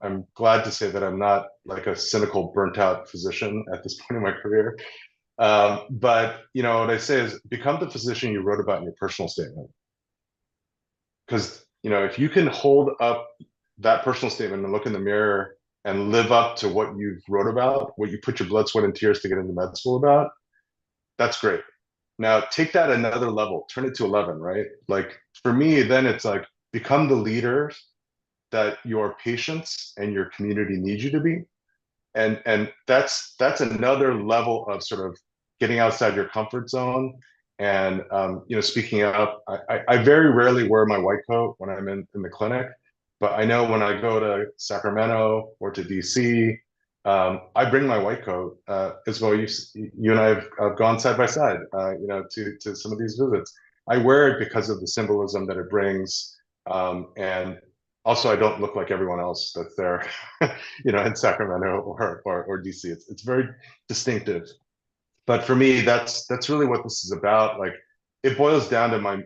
I'm glad to say that I'm not like a cynical, burnt out physician at this point in my career. But what I say is, become the physician you wrote about in your personal statement. Because if you can hold up that personal statement and look in the mirror and live up to what you wrote about, what you put your blood, sweat, and tears to get into med school about, that's great. Now take that another level, turn it to 11, right? Like for me, then it's like, become the leader that your patients and your community need you to be. And that's another level of sort of getting outside your comfort zone and speaking up. I very rarely wear my white coat when I'm in the clinic, but I know when I go to Sacramento or to DC, I bring my white coat. Isabel, you and I have gone side by side, to some of these visits. I wear it because of the symbolism that it brings, and also I don't look like everyone else that's there, in Sacramento or DC. It's very distinctive. But for me, that's really what this is about. Like, it boils down to my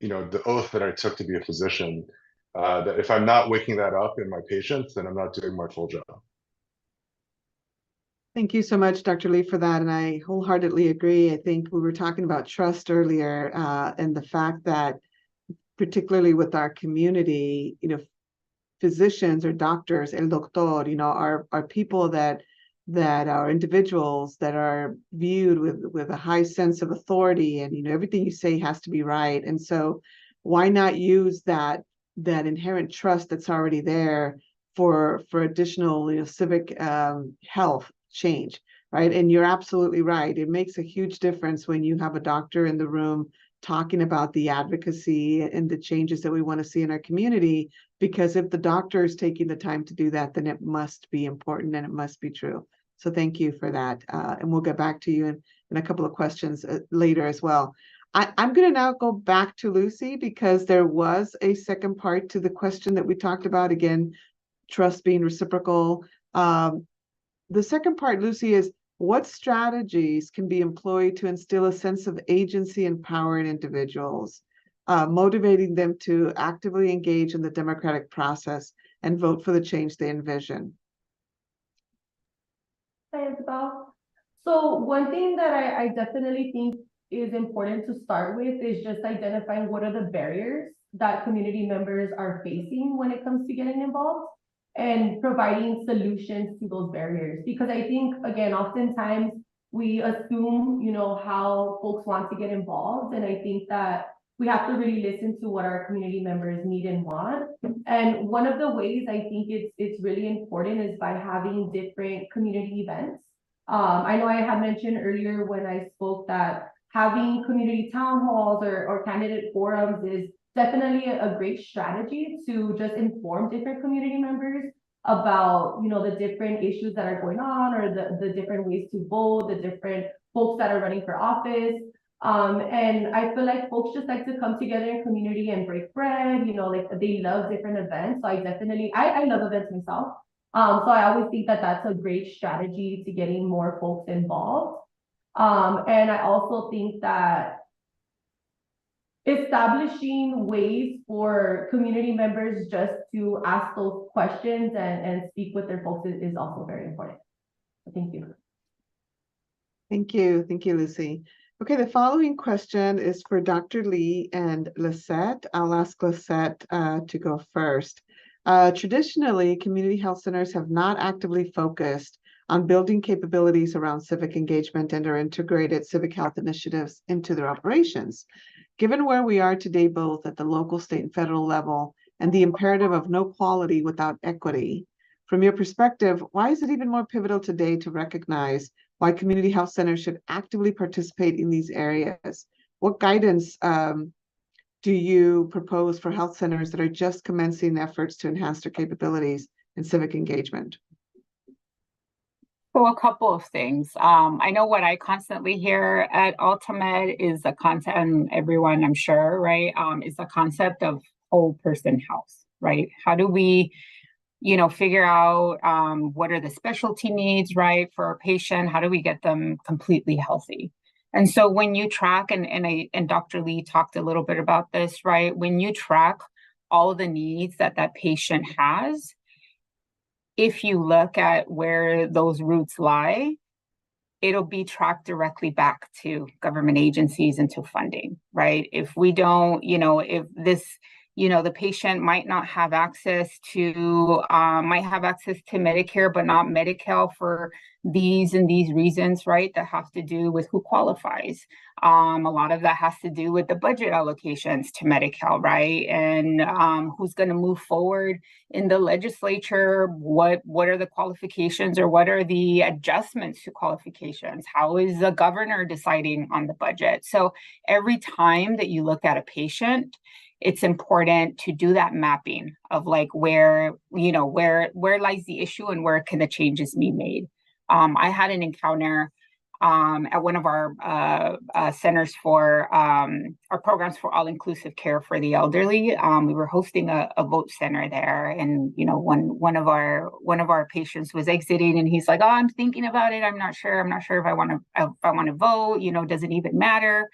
the oath that I took to be a physician. That if I'm not waking that up in my patients, then I'm not doing my full job. Thank you so much, Dr. Lee, for that. And I wholeheartedly agree. I think we were talking about trust earlier, and the fact that particularly with our community, physicians or doctors, el doctor, are people that are individuals that are viewed with a high sense of authority, and everything you say has to be right. And so why not use that inherent trust that's already there for additional civic health change, right? And you're absolutely right. It makes a huge difference when you have a doctor in the room talking about the advocacy and the changes that we want to see in our community, because if the doctor is taking the time to do that, then it must be important and it must be true. So thank you for that. And we'll get back to you in a couple of questions later as well. I'm going to now go back to Lucy, because there was a second part to the question that we talked about, again, trust being reciprocal. The second part, Lucy, is what strategies can be employed to instill a sense of agency and power in individuals, motivating them to actively engage in the democratic process and vote for the change they envision? Hi, Isabel. So one thing that I definitely think is important to start with is just identifying what are the barriers that community members are facing when it comes to getting involved, and providing solutions to those barriers. Because I think, again, oftentimes we assume, how folks want to get involved. And I think that we have to really listen to what our community members need and want. And one of the ways I think it's really important is by having different community events. I know I had mentioned earlier when I spoke that having community town halls or candidate forums is definitely a great strategy to just inform different community members about, the different issues that are going on, or the different ways to vote, the different folks that are running for office. And I feel like folks just like to come together in community and break bread, like they love different events. So I love events myself. So I always think that that's a great strategy to getting more folks involved. And I also think that establishing ways for community members just to ask those questions and speak with their folks is also very important. Thank you. Thank you. Thank you, Lucy. Okay, the following question is for Dr. Lee and Lisette. I'll ask Lisette to go first. Traditionally, community health centers have not actively focused on building capabilities around civic engagement and or integrated civic health initiatives into their operations. Given where we are today, both at the local, state, and federal level, and the imperative of no quality without equity, from your perspective, why is it even more pivotal today to recognize why community health centers should actively participate in these areas? What guidance do you propose for health centers that are just commencing efforts to enhance their capabilities in civic engagement? So a couple of things. I know what I constantly hear at Ultimate is the concept, and everyone I'm sure, right, is the concept of whole person health, right? How do we, figure out what are the specialty needs, right, for a patient? How do we get them completely healthy? And so when you track, and Dr. Lee talked a little bit about this, right? When you track all of the needs that patient has, if you look at where those roots lie, it'll be tracked directly back to government agencies and to funding, right? If we don't, if this, the patient might not have access to, might have access to Medicare, but not Medi-Cal for these and these reasons, right? That have to do with who qualifies. A lot of that has to do with the budget allocations to Medi-Cal, right? And who's going to move forward in the legislature, what are the qualifications, or what are the adjustments to qualifications? How is the governor deciding on the budget? So every time that you look at a patient, it's important to do that mapping of like where lies the issue and where can the changes be made. I had an encounter at one of our centers for our programs for all-inclusive care for the elderly. We were hosting a vote center there, and one of our patients was exiting, and he's like, "Oh, I'm thinking about it. I'm not sure if I want to vote. Does it even matter?"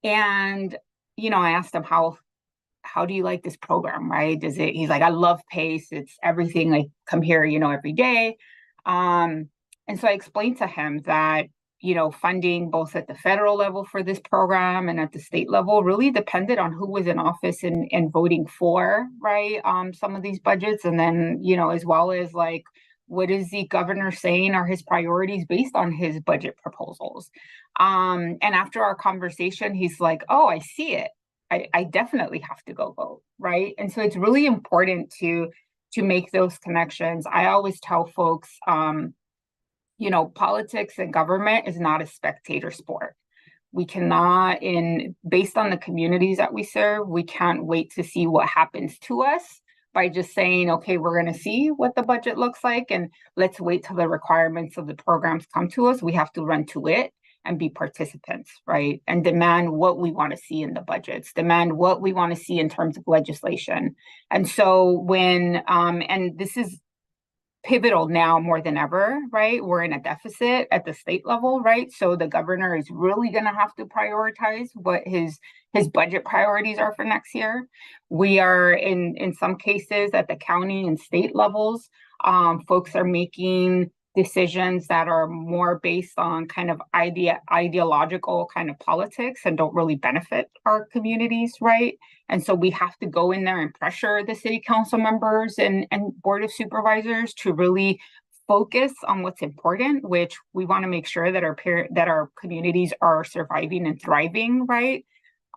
And I asked him, how do you like this program, right? He's like, "I love PACE. It's everything. I come here, every day." And so I explained to him that, funding both at the federal level for this program and at the state level really depended on who was in office and voting for, right, some of these budgets. And then, as well as like, what is the governor saying are his priorities based on his budget proposals? And after our conversation, he's like, "Oh, I see it. I definitely have to go vote," right? And so it's really important to make those connections. I always tell folks, politics and government is not a spectator sport. We cannot, based on the communities that we serve, we can't wait to see what happens to us by just saying, okay, we're going to see what the budget looks like, and let's wait till the requirements of the programs come to us. We have to run to it and be participants, right? And demand what we want to see in the budgets, demand what we want to see in terms of legislation. And so when, and this is pivotal now more than ever, right? We're in a deficit at the state level, right? So the governor is really going to have to prioritize what his budget priorities are for next year. We are in some cases at the county and state levels, folks are making decisions that are more based on kind of ideological kind of politics and don't really benefit our communities, right? And so we have to go in there and pressure the city council members and board of supervisors to really focus on what's important, which we want to make sure that our communities are surviving and thriving, right?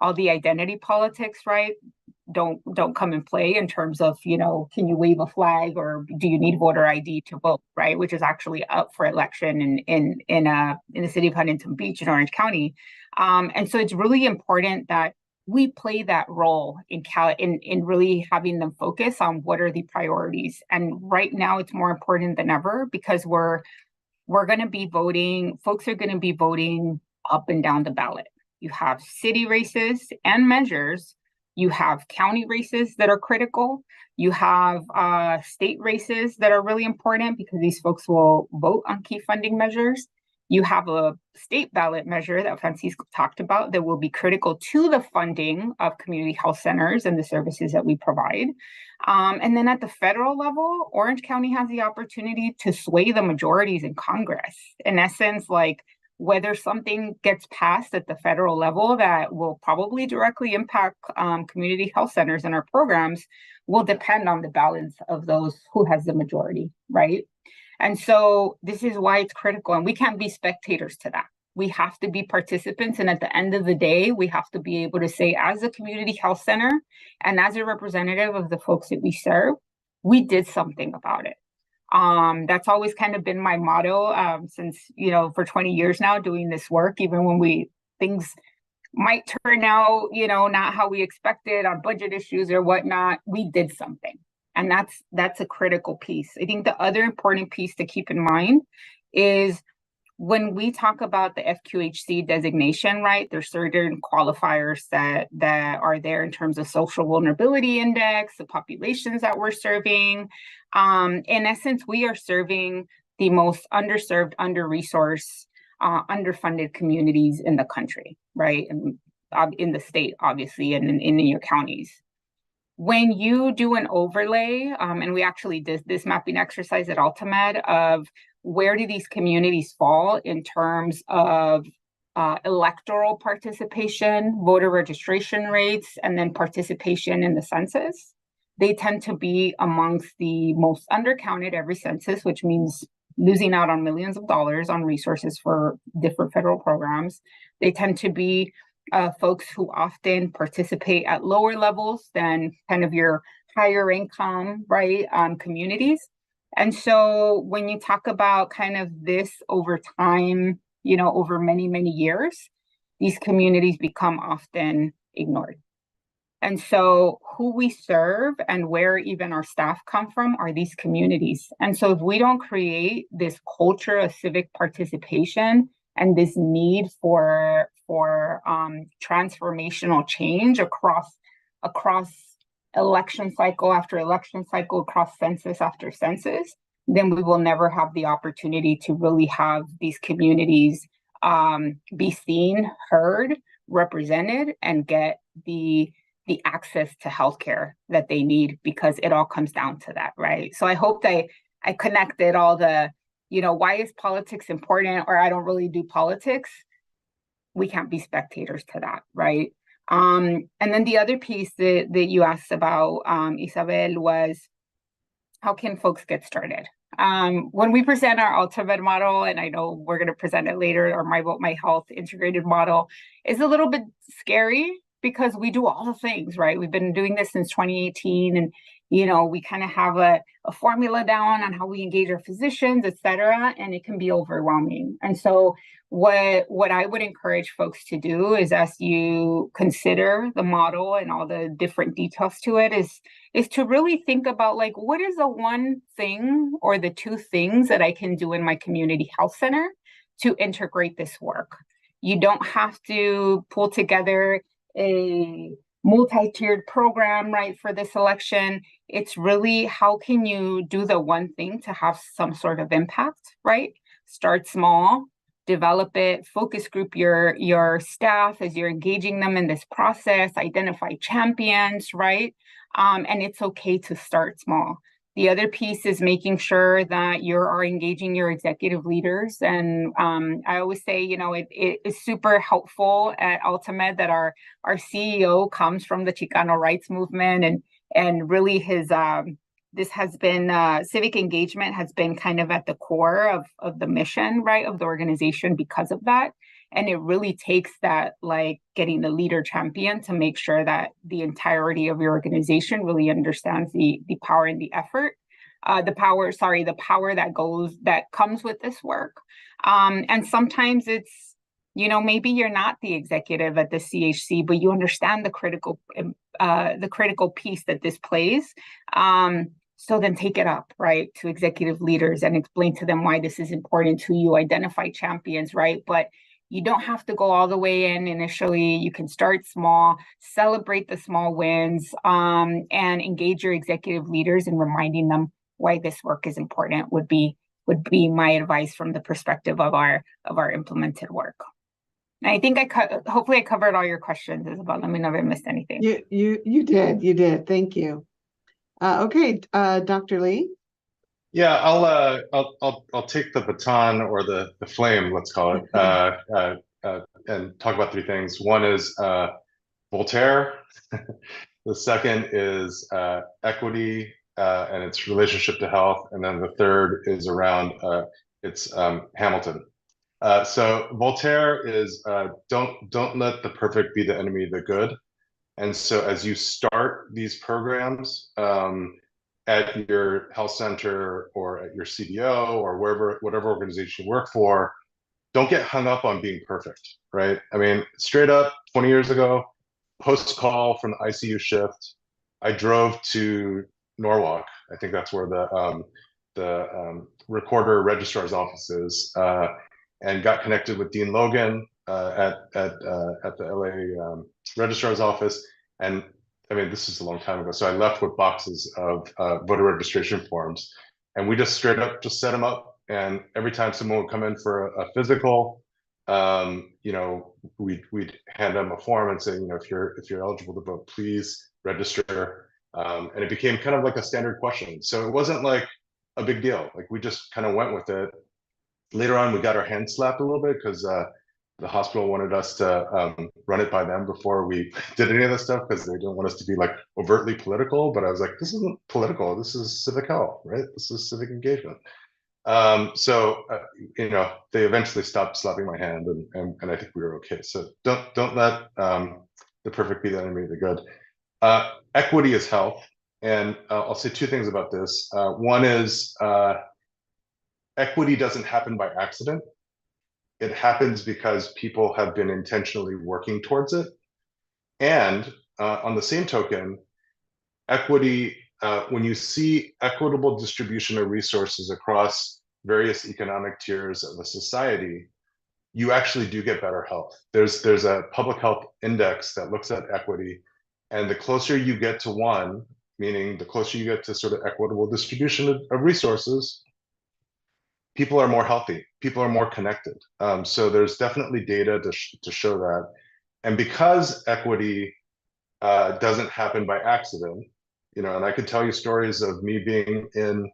All the identity politics, right, don't come in play in terms of, can you wave a flag or do you need voter ID to vote, right? Which is actually up for election in the city of Huntington Beach in Orange County. And so it's really important that we play that role in really having them focus on what are the priorities. And right now it's more important than ever because we're going to be voting, folks are going to be voting up and down the ballot. You have city races and measures. You have county races that are critical. You have state races that are really important because these folks will vote on key funding measures. You have a state ballot measure that Francisco talked about that will be critical to the funding of community health centers and the services that we provide. And then at the federal level, Orange County has the opportunity to sway the majorities in Congress. In essence, like, whether something gets passed at the federal level that will probably directly impact community health centers and our programs will depend on the balance of those who has the majority, right? And so this is why it's critical, and we can't be spectators to that. We have to be participants, and at the end of the day, we have to be able to say, as a community health center and as a representative of the folks that we serve, we did something about it. That's always kind of been my motto since, for 20 years now doing this work, even when things might turn out, not how we expected on budget issues or whatnot, we did something. And that's a critical piece. I think the other important piece to keep in mind is when we talk about the FQHC designation, right, there's certain qualifiers that are there in terms of social vulnerability index, the populations that we're serving. In essence, we are serving the most underserved, under-resourced, underfunded communities in the country, right? And in the state, obviously, and in your counties. When you do an overlay, and we actually did this mapping exercise at AltaMed of where do these communities fall in terms of electoral participation, voter registration rates, and then participation in the census, they tend to be amongst the most undercounted every census, which means losing out on millions of dollars on resources for different federal programs. They tend to be folks who often participate at lower levels than kind of your higher income, right, communities. And so when you talk about kind of this over time, you know, over many, many years, these communities become often ignored. And so who we serve and where even our staff come from are these communities. And so if we don't create this culture of civic participation and this need for transformational change across election cycle after election cycle, across census after census, then we will never have the opportunity to really have these communities be seen, heard, represented, and get the access to healthcare that they need, because it all comes down to that, right? So I hope that I connected all the, you know, why is politics important, or I don't really do politics. We can't be spectators to that, right? And then the other piece that you asked about, Isabel, was how can folks get started? When we present our AltaMed model, and I know we're going to present it later, or my Vote My Health integrated model, is a little bit scary because we do all the things, right? We've been doing this since 2018, and you know, we kind of have a formula down on how we engage our physicians, et cetera, and it can be overwhelming. And so what I would encourage folks to do is, as you consider the model and all the different details to it, is to really think about, like, what is the one thing or the two things that I can do in my community health center to integrate this work? You don't have to pull together a multi-tiered program, right, for this election. It's really, how can you do the one thing to have some sort of impact, right? Start small, develop it, focus group your staff as you're engaging them in this process, identify champions, right? And it's okay to start small. The other piece is making sure that you are engaging your executive leaders. And I always say, you know, it is super helpful at AltaMed that our CEO comes from the Chicano rights movement, and really his this has been civic engagement has been kind of at the core of the mission, right, of the organization because of that. And it really takes that, like, getting the leader champion to make sure that the entirety of your organization really understands the power and the effort, the power that comes with this work. And sometimes it's, you know, maybe you're not the executive at the CHC, but you understand the critical piece that this plays. So then take it up, right, to executive leaders and explain to them why this is important to you, identify champions, right? But you don't have to go all the way in initially. You can start small, celebrate the small wins, and engage your executive leaders in reminding them why this work is important would be my advice from the perspective of our implemented work. And I think hopefully I covered all your questions, Isabel. Let me know if I missed anything. You did. Thank you. Okay, Dr. Lee. Yeah, I'll take the baton, or the flame, let's call it, and talk about three things. One is Voltaire. The second is equity and its relationship to health, and then the third is around it's Hamilton. So Voltaire is don't let the perfect be the enemy of the good. And so as you start these programs at your health center or at your CDO or whatever organization you work for, don't get hung up on being perfect, right? I mean, straight up, 20 years ago, post-call from the ICU shift, I drove to Norwalk. I think that's where the recorder registrar's office is. and got connected with Dean Logan at the LA Registrar's Office. And I mean, this is a long time ago. So I left with boxes of voter registration forms, and we just straight up just set them up. And every time someone would come in for a physical, you know, we'd hand them a form and say, you know, if you're eligible to vote, please register. And it became kind of like a standard question. So it wasn't like a big deal. Like we just kind of went with it. Later on, we got our hands slapped a little bit because the hospital wanted us to run it by them before we did any of this stuff, because they didn't want us to be like overtly political. But I was like, this isn't political. This is civic health, right? This is civic engagement. You know, they eventually stopped slapping my hand, and I think we were okay. So don't let the perfect be the enemy of the good. Equity is health, and I'll say two things about this. One is equity doesn't happen by accident. It happens because people have been intentionally working towards it. And on the same token, equity, when you see equitable distribution of resources across various economic tiers of a society, you actually do get better health. There's a public health index that looks at equity, and the closer you get to one, meaning the closer you get to sort of equitable distribution of resources, people are more healthy, people are more connected. So there's definitely data to show that. And because equity doesn't happen by accident, you know, and I could tell you stories of me being in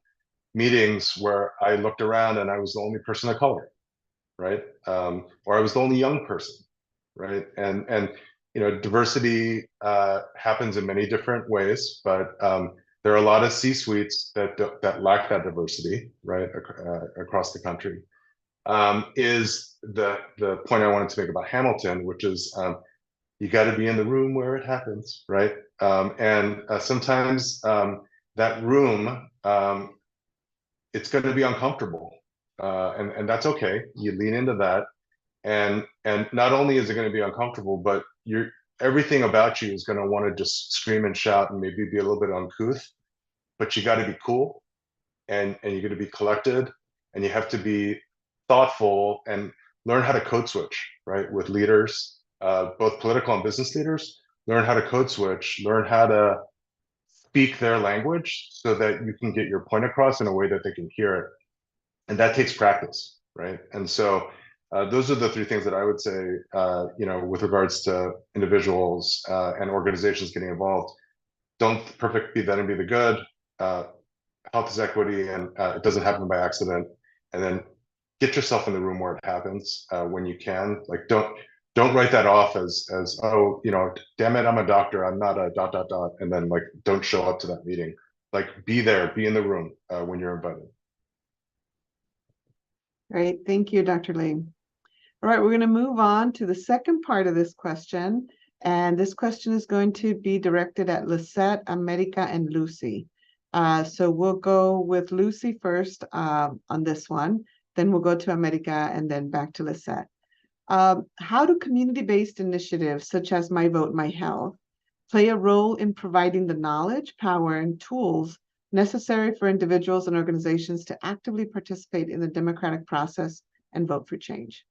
meetings where I looked around and I was the only person of color, right? Or I was the only young person, right? And you know, diversity happens in many different ways, but there are a lot of C-suites that lack that diversity, right, across the country. Is the point I wanted to make about Hamilton, which is you got to be in the room where it happens, right? And sometimes that room, it's going to be uncomfortable, and that's okay. You lean into that, and not only is it going to be uncomfortable, but everything about you is going to want to just scream and shout and maybe be a little bit uncouth, but you got to be cool, and you got to be collected, and you have to be thoughtful and learn how to code switch, right, with leaders, both political and business leaders. Learn how to code switch, learn how to speak their language so that you can get your point across in a way that they can hear it. And that takes practice, right? And so those are the three things that I would say, you know, with regards to individuals and organizations getting involved. Don't perfect be the enemy of the good. Health is equity, and it doesn't happen by accident. And then get yourself in the room where it happens when you can. Like don't write that off as oh, you know, damn it, I'm a doctor, I'm not a ... and then like don't show up to that meeting. Like be there, be in the room when you're invited. Great, thank you, Dr. Lee. All right, we're going to move on to the second part of this question. And this question is going to be directed at Lisette, America, and Lucy. So we'll go with Lucy first on this one. Then we'll go to America and then back to Lisette. How do community-based initiatives such as My Vote, My Health play a role in providing the knowledge, power, and tools necessary for individuals and organizations to actively participate in the democratic process and vote for change?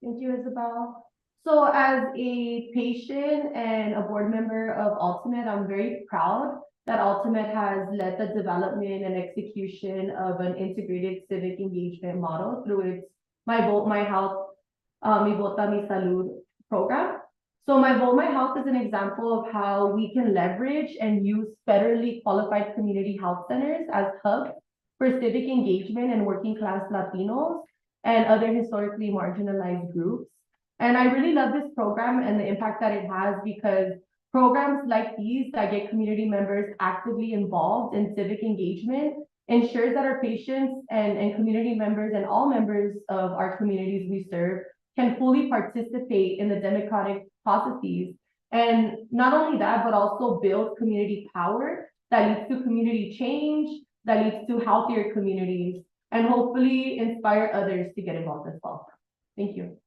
Thank you, Isabel. So as a patient and a board member of Ultimate, I'm very proud that Ultimate has led the development and execution of an integrated civic engagement model through its My Vote, My Health, Mi Vota, Mi Salud program. So My Vote, My Health is an example of how we can leverage and use federally qualified community health centers as hubs for civic engagement and working class Latinos and other historically marginalized groups. And I really love this program and the impact that it has, because programs like these that get community members actively involved in civic engagement ensures that our patients and community members and all members of our communities we serve can fully participate in the democratic processes. And not only that, but also build community power that leads to community change, that leads to healthier communities, and hopefully inspire others to get involved as well. Thank you.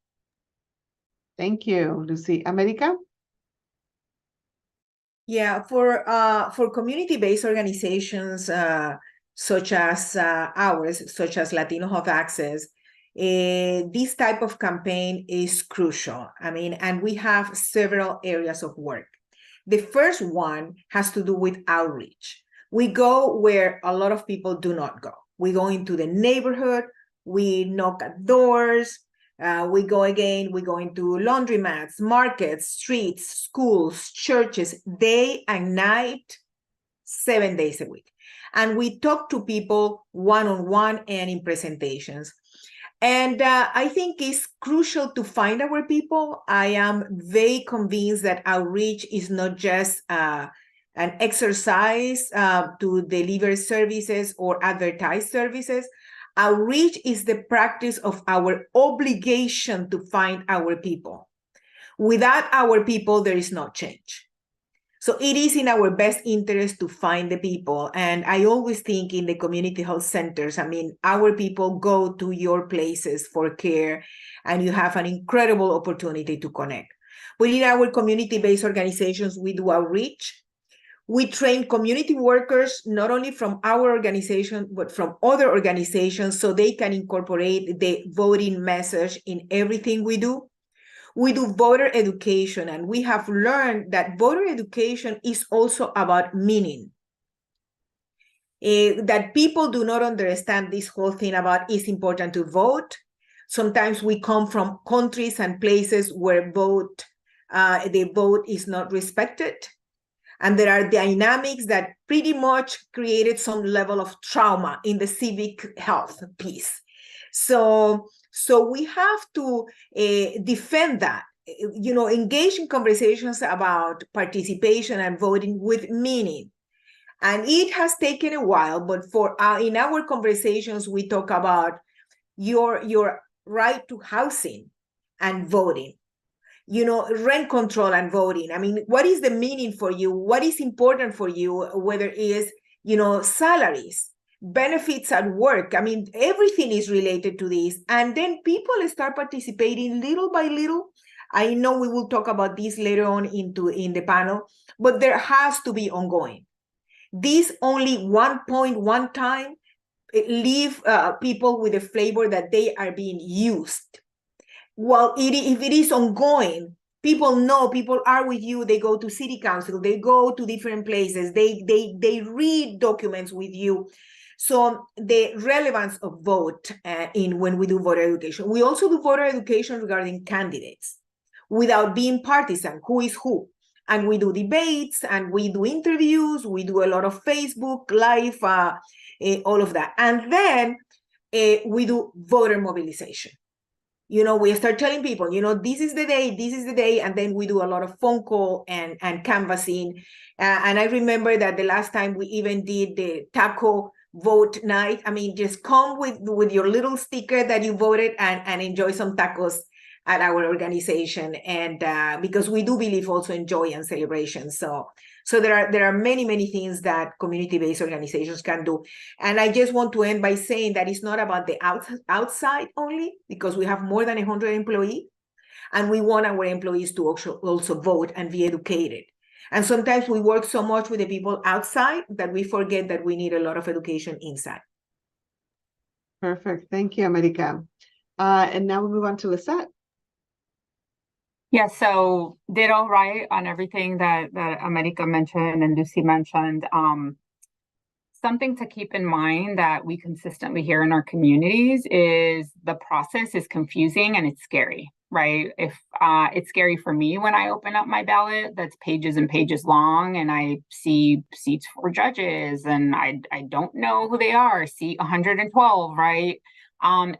Thank you, Lucy. America? Yeah, for community-based organizations, such as ours, such as Latino Health Access, this type of campaign is crucial. I mean, and we have several areas of work. The first one has to do with outreach. We go where a lot of people do not go. We go into the neighborhood, we knock at doors, we go into laundromats, markets, streets, schools, churches, day and night, 7 days a week. And we talk to people one-on-one and in presentations. And I think it's crucial to find our people. I am very convinced that outreach is not just an exercise to deliver services or advertise services. Outreach is the practice of our obligation to find our people. Without our people, there is no change. So it is in our best interest to find the people. And I always think in the community health centers, I mean, our people go to your places for care, and you have an incredible opportunity to connect. Within our community-based organizations, we do outreach. We train community workers, not only from our organization, but from other organizations, so they can incorporate the voting message in everything we do. We do voter education, and we have learned that voter education is also about meaning. That people do not understand this whole thing about it's important to vote. Sometimes we come from countries and places where the vote is not respected. And there are dynamics that pretty much created some level of trauma in the civic health piece. So we have to defend that, engage in conversations about participation and voting with meaning. And it has taken a while, but in our conversations, we talk about your right to housing and voting, rent control and voting. I mean, what is the meaning for you? What is important for you? Whether it is, salaries, benefits at work. I mean, everything is related to this. And then people start participating little by little. I know we will talk about this later on in the panel, but there has to be ongoing. This only one time leave people with a flavor that they are being used. Well, if it is ongoing, people know, people are with you, they go to city council, they go to different places, they read documents with you. So the relevance of vote when we do voter education. We also do voter education regarding candidates without being partisan, who is who. And we do debates, and we do interviews, we do a lot of Facebook Live, all of that. And then we do voter mobilization. We start telling people, this is the day, and then we do a lot of phone call and canvassing. And I remember that the last time we even did the taco vote night. I mean, just come with your little sticker that you voted and enjoy some tacos at our organization. And because we do believe also in joy and celebration. So there are many things that community-based organizations can do. And I just want to end by saying that it's not about the outside only, because we have more than 100 employees, and we want our employees to also vote and be educated. And sometimes we work so much with the people outside that we forget that we need a lot of education inside. Perfect. Thank you, America. And now we move on to Lisette. Yeah, so did all right on everything that America mentioned and Lucy mentioned. Something to keep in mind that we consistently hear in our communities is the process is confusing and it's scary, right? If it's scary for me when I open up my ballot that's pages and pages long, and I see seats for judges and I don't know who they are, seat 112, right?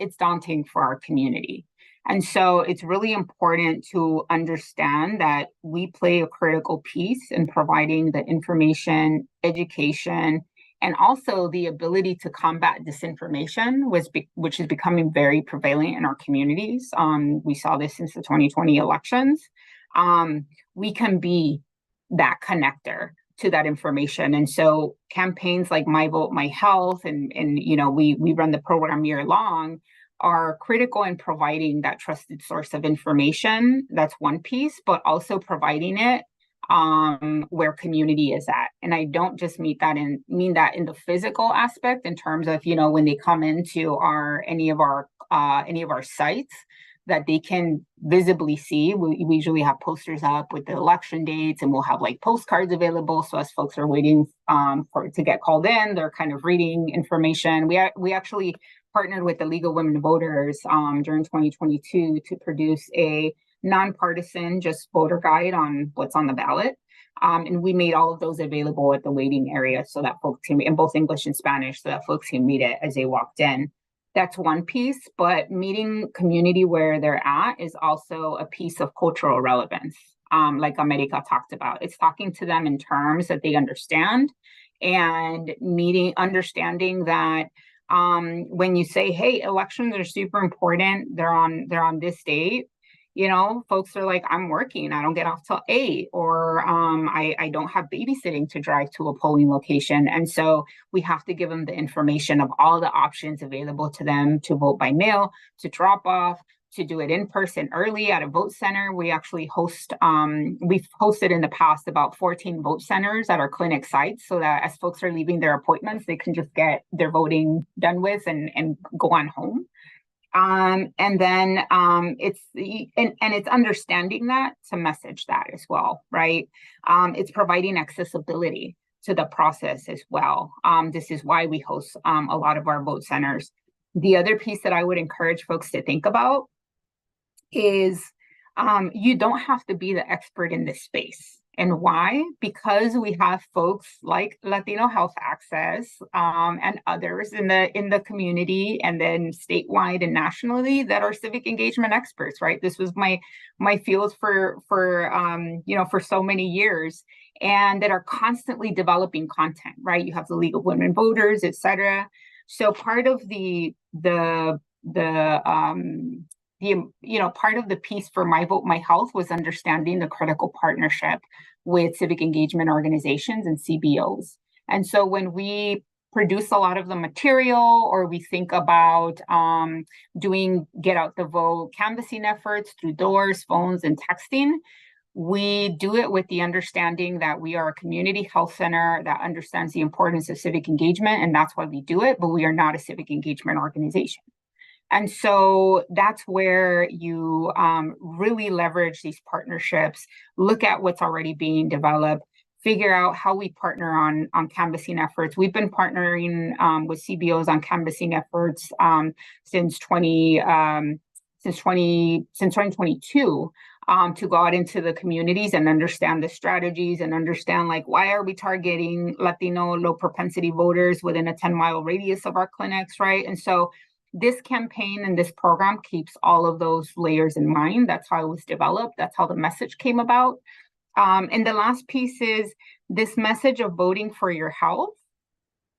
It's daunting for our community. And so it's really important to understand that we play a critical piece in providing the information, education, and also the ability to combat disinformation, which is becoming very prevalent in our communities. We saw this since the 2020 elections. We can be that connector to that information. And so campaigns like My Vote, My Health, and we run the program year long, are critical in providing that trusted source of information. That's one piece, but also providing it where community is at. And I don't just mean that in the physical aspect, in terms of, when they come into any of our sites, that they can visibly see. We usually have posters up with the election dates, and we'll have like postcards available. So as folks are waiting to get called in, they're kind of reading information. We actually partnered with the League of Women Voters during 2022 to produce a nonpartisan just voter guide on what's on the ballot. And we made all of those available at the waiting area so that folks can, in both English and Spanish, so that folks can read it as they walked in. That's one piece, but meeting community where they're at is also a piece of cultural relevance. Like America talked about, it's talking to them in terms that they understand, and understanding that when you say, hey, elections are super important, they're on this date, folks are like, I'm working, I don't get off till 8, or I don't have babysitting to drive to a polling location. And so we have to give them the information of all the options available to them to vote by mail, to drop off, to do it in person early at a vote center. We actually we've hosted in the past about 14 vote centers at our clinic sites, so that as folks are leaving their appointments, they can just get their voting done with and go on home. And then it's understanding that to message that as well, right? It's providing accessibility to the process as well. This is why we host a lot of our vote centers. The other piece that I would encourage folks to think about is you don't have to be the expert in this space. And why? Because we have folks like Latino Health Access and others in the community, and then statewide and nationally, that are civic engagement experts, right? This was my field for so many years, and that are constantly developing content, right? You have the League of Women Voters, et cetera. So part of part of the piece for My Vote, My Health was understanding the critical partnership with civic engagement organizations and CBOs. And so when we produce a lot of the material, or we think about doing get out the vote canvassing efforts through doors, phones, and texting, we do it with the understanding that we are a community health center that understands the importance of civic engagement, and that's why we do it, but we are not a civic engagement organization. And so that's where you really leverage these partnerships, look at what's already being developed, figure out how we partner on canvassing efforts. We've been partnering with CBOs on canvassing efforts since 2022 to go out into the communities and understand the strategies, and understand, like, why are we targeting Latino low propensity voters within a 10-mile radius of our clinics, right? And so this campaign and this program keeps all of those layers in mind. That's how it was developed. That's how the message came about. And the last piece is this message of voting for your health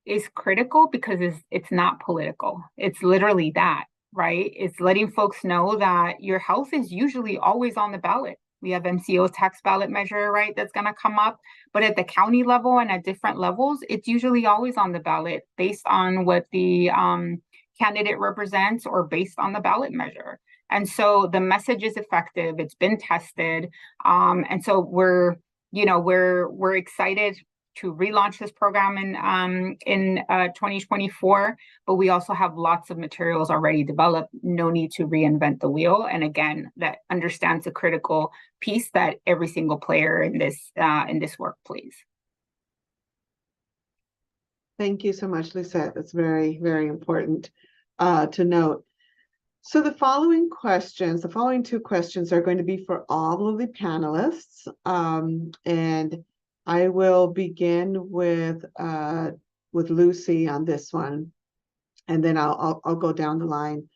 is critical because it's not political. It's literally that, right? It's letting folks know that your health is usually always on the ballot. We have MCO's tax ballot measure, right, that's going to come up. But at the county level and at different levels, it's usually always on the ballot based on what the candidate represents, or based on the ballot measure. And so the message is effective. It's been tested. And so we're excited to relaunch this program in 2024, but we also have lots of materials already developed. No need to reinvent the wheel. And again, that understands the critical piece that every single player in this work plays. Thank you so much, Lisette. That's very, very important to note. So the following two questions are going to be for all of the panelists. And I will begin with Lucy on this one, and then I'll go down the line.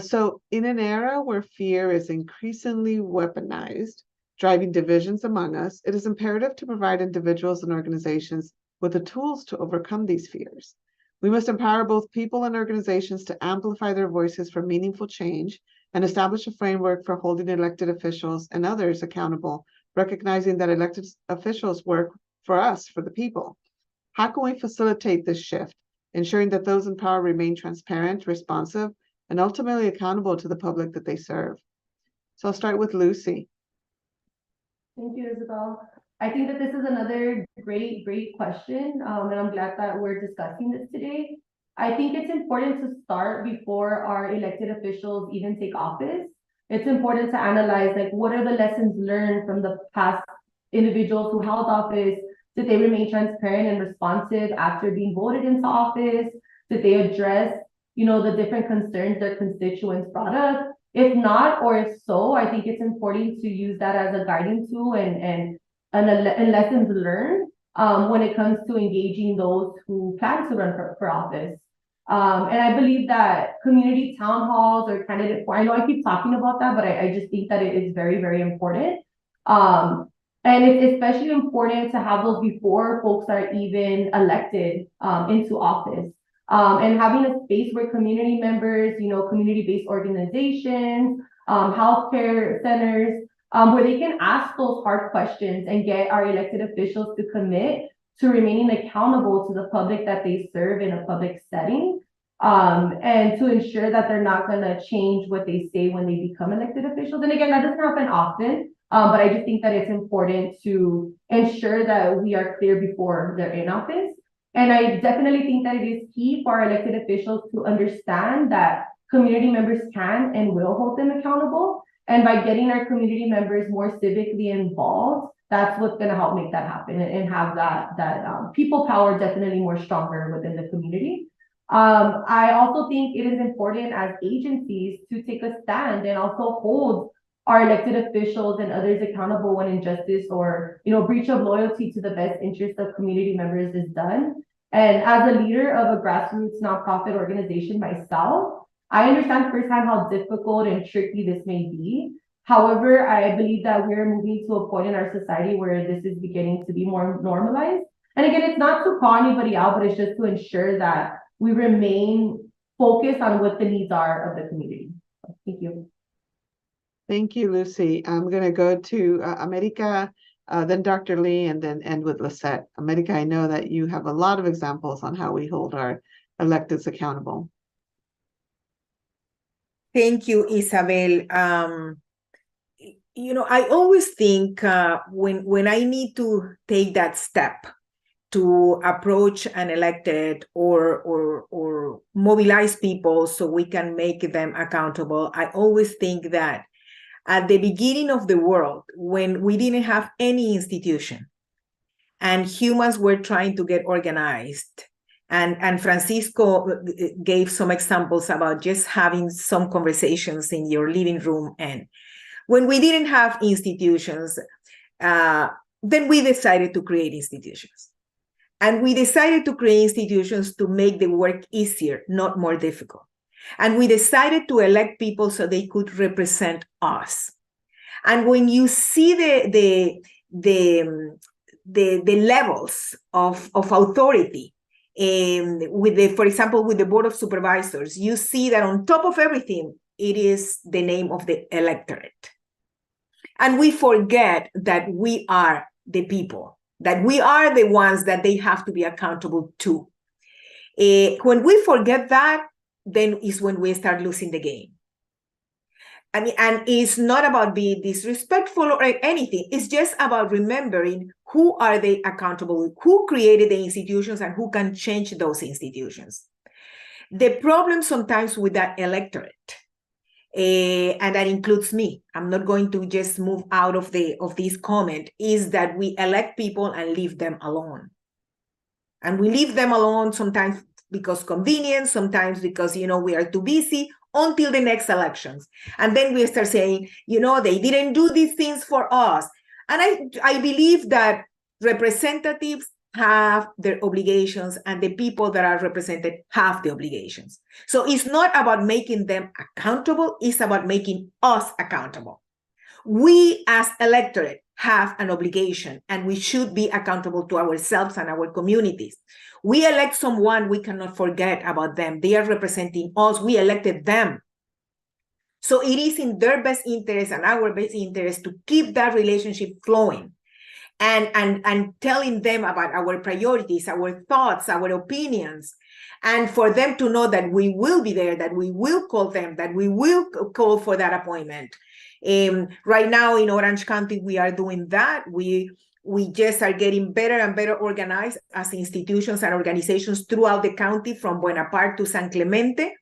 So in an era where fear is increasingly weaponized, driving divisions among us, it is imperative to provide individuals and organizations with the tools to overcome these fears. We must empower both people and organizations to amplify their voices for meaningful change, and establish a framework for holding elected officials and others accountable, recognizing that elected officials work for us, for the people. How can we facilitate this shift, ensuring that those in power remain transparent, responsive, and ultimately accountable to the public that they serve? So I'll start with Lucy. Thank you, Isabel. I think that this is another great question, and I'm glad that we're discussing this today. I think it's important to start before our elected officials even take office. It's important to analyze, like, what are the lessons learned from the past individuals who held office? Did they remain transparent and responsive after being voted into office? Did they address, the different concerns their constituents brought up? If not, or if so, I think it's important to use that as a guiding tool and lessons learned when it comes to engaging those who plan to run for office. And I believe that community town halls or candidate, I know I keep talking about that, but I just think that it is very, very important. And it's especially important to have those before folks are even elected into office. And having a space where community members, community-based organizations, healthcare centers, where they can ask those hard questions and get our elected officials to commit to remaining accountable to the public that they serve in a public setting, and to ensure that they're not going to change what they say when they become elected officials. And again, that doesn't happen often, but I just think that it's important to ensure that we are clear before they're in office. And I definitely think that it is key for our elected officials to understand that community members can and will hold them accountable. And by getting our community members more civically involved, that's what's going to help make that happen and have that people power definitely more stronger within the community. I also think it is important as agencies to take a stand and also hold our elected officials and others accountable when injustice or breach of loyalty to the best interest of community members is done. And as a leader of a grassroots nonprofit organization myself, I understand firsthand how difficult and tricky this may be. However, I believe that we're moving to a point in our society where this is beginning to be more normalized. And again, it's not to call anybody out, but it's just to ensure that we remain focused on what the needs are of the community. Thank you. Thank you, Lucy. I'm going to go to America, then Dr. Lee, and then end with Lisette. America, I know that you have a lot of examples on how we hold our electeds accountable. Thank you, Isabel. I always think when I need to take that step to approach an elected or mobilize people so we can make them accountable, I always think that at the beginning of the world, when we didn't have any institution and humans were trying to get organized, and Francisco gave some examples about just having some conversations in your living room. And when we didn't have institutions, then we decided to create institutions. And we decided to create institutions to make the work easier, not more difficult. And we decided to elect people so they could represent us. And when you see the levels of authority, for example, with the Board of Supervisors, you see that on top of everything, it is the name of the electorate. And we forget that we are the people, that we are the ones that they have to be accountable to. When we forget that, then is when we start losing the game. I mean, and it's not about being disrespectful or anything. It's just about remembering who are they accountable, who created the institutions and who can change those institutions. The problem sometimes with that electorate, and that includes me, I'm not going to just move out of this comment, is that we elect people and leave them alone. And we leave them alone sometimes because convenience, sometimes because, we are too busy, until the next elections. And then we start saying, they didn't do these things for us. And I believe that representatives have their obligations and the people that are represented have the obligations. So it's not about making them accountable, it's about making us accountable. We as electorate have an obligation and we should be accountable to ourselves and our communities. We elect someone, we cannot forget about them. They are representing us, we elected them. So it is in their best interest and our best interest to keep that relationship flowing and telling them about our priorities, our thoughts, our opinions, and for them to know that we will be there, that we will call them, that we will call for that appointment. Right now in Orange County, we are doing that. We We just are getting better and better organized as institutions and organizations throughout the county, from Buenaparte to San Clemente,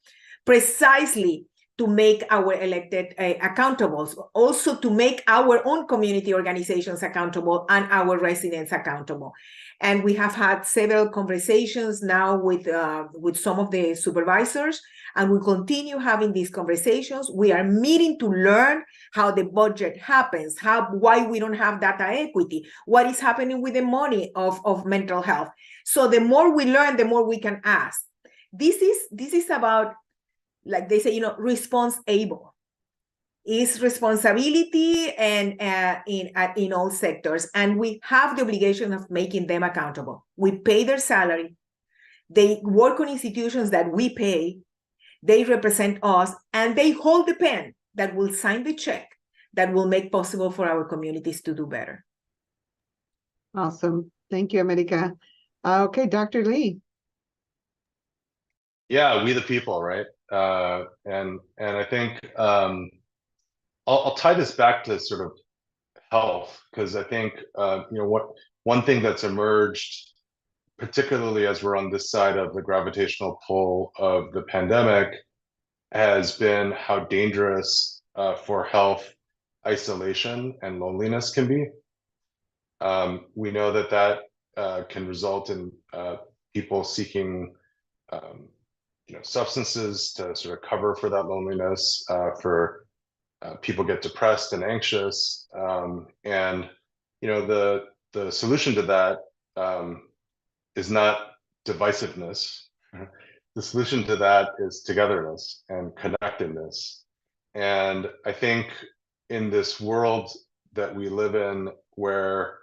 precisely to make our elected accountable, also to make our own community organizations accountable and our residents accountable. And we have had several conversations now with some of the supervisors, and we continue having these conversations. We are meeting to learn how the budget happens, why we don't have data equity, what is happening with the money of mental health. So the more we learn, the more we can ask. This is about, like they say, responsible. Is responsibility and in all sectors, and we have the obligation of making them accountable. We pay their salary. They work on institutions that we pay. They represent us, and they hold the pen that will sign the check that will make possible for our communities to do better. Awesome. Thank you, America. Okay, Dr. Lee. Yeah, we the people, right? And I think I'll tie this back to sort of health, because I think one thing that's emerged, particularly as we're on this side of the gravitational pull of the pandemic, has been how dangerous for health isolation and loneliness can be. We know that can result in people seeking substances to sort of cover for that loneliness, people get depressed and anxious, and the solution to that is not divisiveness. The solution to that is togetherness and connectedness. And I think in this world that we live in, where